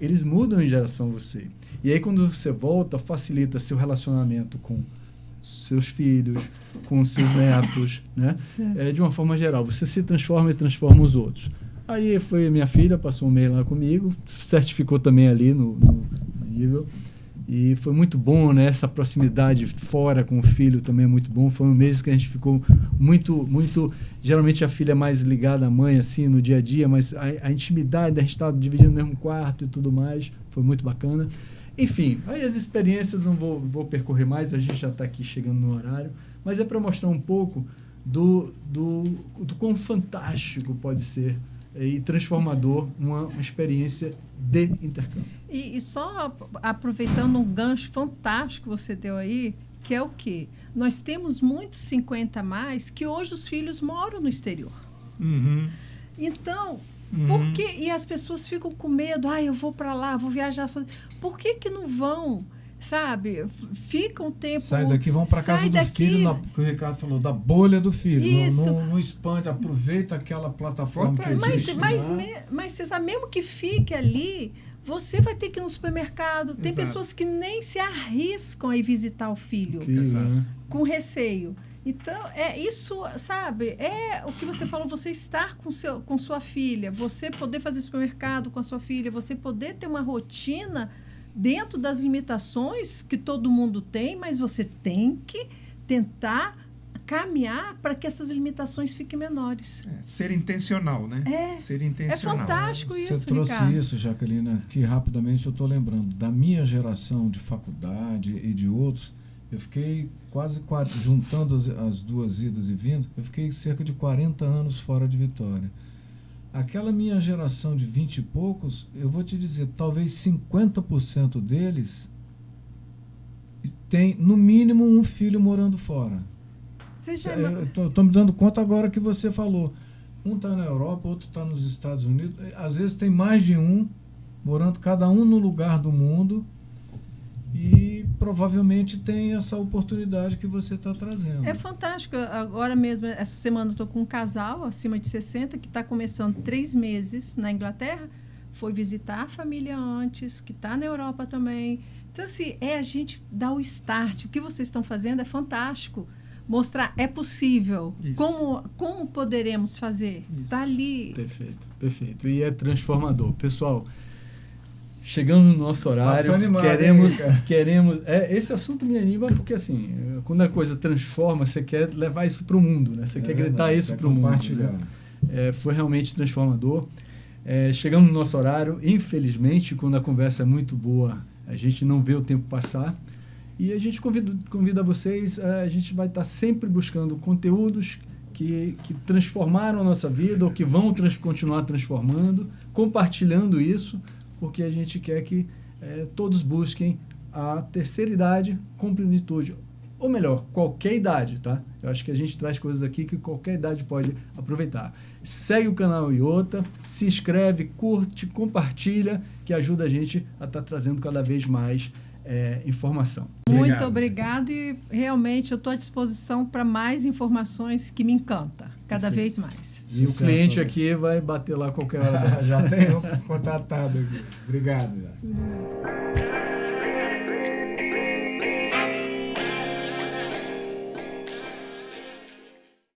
eles mudam em geração você. E aí quando você volta, facilita seu relacionamento com seus filhos, com seus netos, né? De uma forma geral. Você se transforma e transforma os outros. Aí foi minha filha, passou um mês lá comigo, certificou também ali no nível. E foi muito bom, né? Essa proximidade fora com o filho também é muito bom. Foi um mês que a gente ficou muito... Geralmente a filha é mais ligada à mãe, assim, no dia a dia, mas a intimidade, a gente estava dividindo o mesmo quarto e tudo mais, foi muito bacana. Enfim, aí as experiências não vou percorrer mais, a gente já está aqui chegando no horário, mas é para mostrar um pouco do quão fantástico pode ser e transformador uma experiência de intercâmbio. E só aproveitando um gancho fantástico que você deu aí, que é o quê? Nós temos muitos 50 a mais que hoje os filhos moram no exterior. Uhum. Então, por que... E as pessoas ficam com medo, eu vou para lá, vou viajar sozinha. Por que não vão, sabe? Ficam um tempo... Sai daqui, vão para casa do filho, que o Ricardo falou, da bolha do filho. Isso. Não expande, aproveita aquela plataforma que existe. Mas você sabe, mesmo que fique ali, você vai ter que ir no supermercado. Tem pessoas que nem se arriscam a ir visitar o filho. Exato. Com receio. Então, é isso, sabe? É o que você falou, você estar com sua filha, você poder fazer supermercado com a sua filha, você poder ter uma rotina dentro das limitações que todo mundo tem, mas você tem que tentar caminhar para que essas limitações fiquem menores. Ser intencional, né? Ser intencional. É fantástico isso, Você trouxe Ricardo. isso, Jaqueline, que rapidamente eu estou lembrando. Da minha geração de faculdade e de outros, eu fiquei juntando as duas idas e vindas, eu fiquei cerca de 40 anos fora de Vitória. Aquela minha geração de 20 e poucos, eu vou te dizer, talvez 50% deles tem, no mínimo, um filho morando fora. Eu estou me dando conta agora que você falou. Um está na Europa, outro está nos Estados Unidos. Às vezes tem mais de um, morando cada um no lugar do mundo. E provavelmente tem essa oportunidade que você está trazendo. É fantástico. Agora mesmo, essa semana, eu estou com um casal acima de 60 que está começando 3 meses na Inglaterra. Foi visitar a família antes, que está na Europa também. Então, assim, a gente dar o start. O que vocês estão fazendo é fantástico. Mostrar, é possível. Como poderemos fazer? Está ali. Perfeito. E é transformador. Pessoal, chegando no nosso horário, animado, queremos... esse assunto me anima porque, assim, quando a coisa transforma, você quer levar isso para o mundo, né? Você quer gritar isso para o mundo. Né? Foi realmente transformador. Chegamos no nosso horário, infelizmente, quando a conversa é muito boa, a gente não vê o tempo passar. E a gente convida vocês, a gente vai estar sempre buscando conteúdos que transformaram a nossa vida ou que vão continuar transformando, compartilhando isso, porque a gente quer que todos busquem a terceira idade com plenitude. Ou melhor, qualquer idade, tá? Eu acho que a gente traz coisas aqui que qualquer idade pode aproveitar. Segue o canal Iota, se inscreve, curte, compartilha, que ajuda a gente a estar trazendo cada vez mais informação. Muito obrigado e realmente eu estou à disposição para mais informações que me encanta, cada vez mais. E o cliente aqui vai bater lá qualquer hora dessa. Já tenho contratado aqui. Obrigado. Já.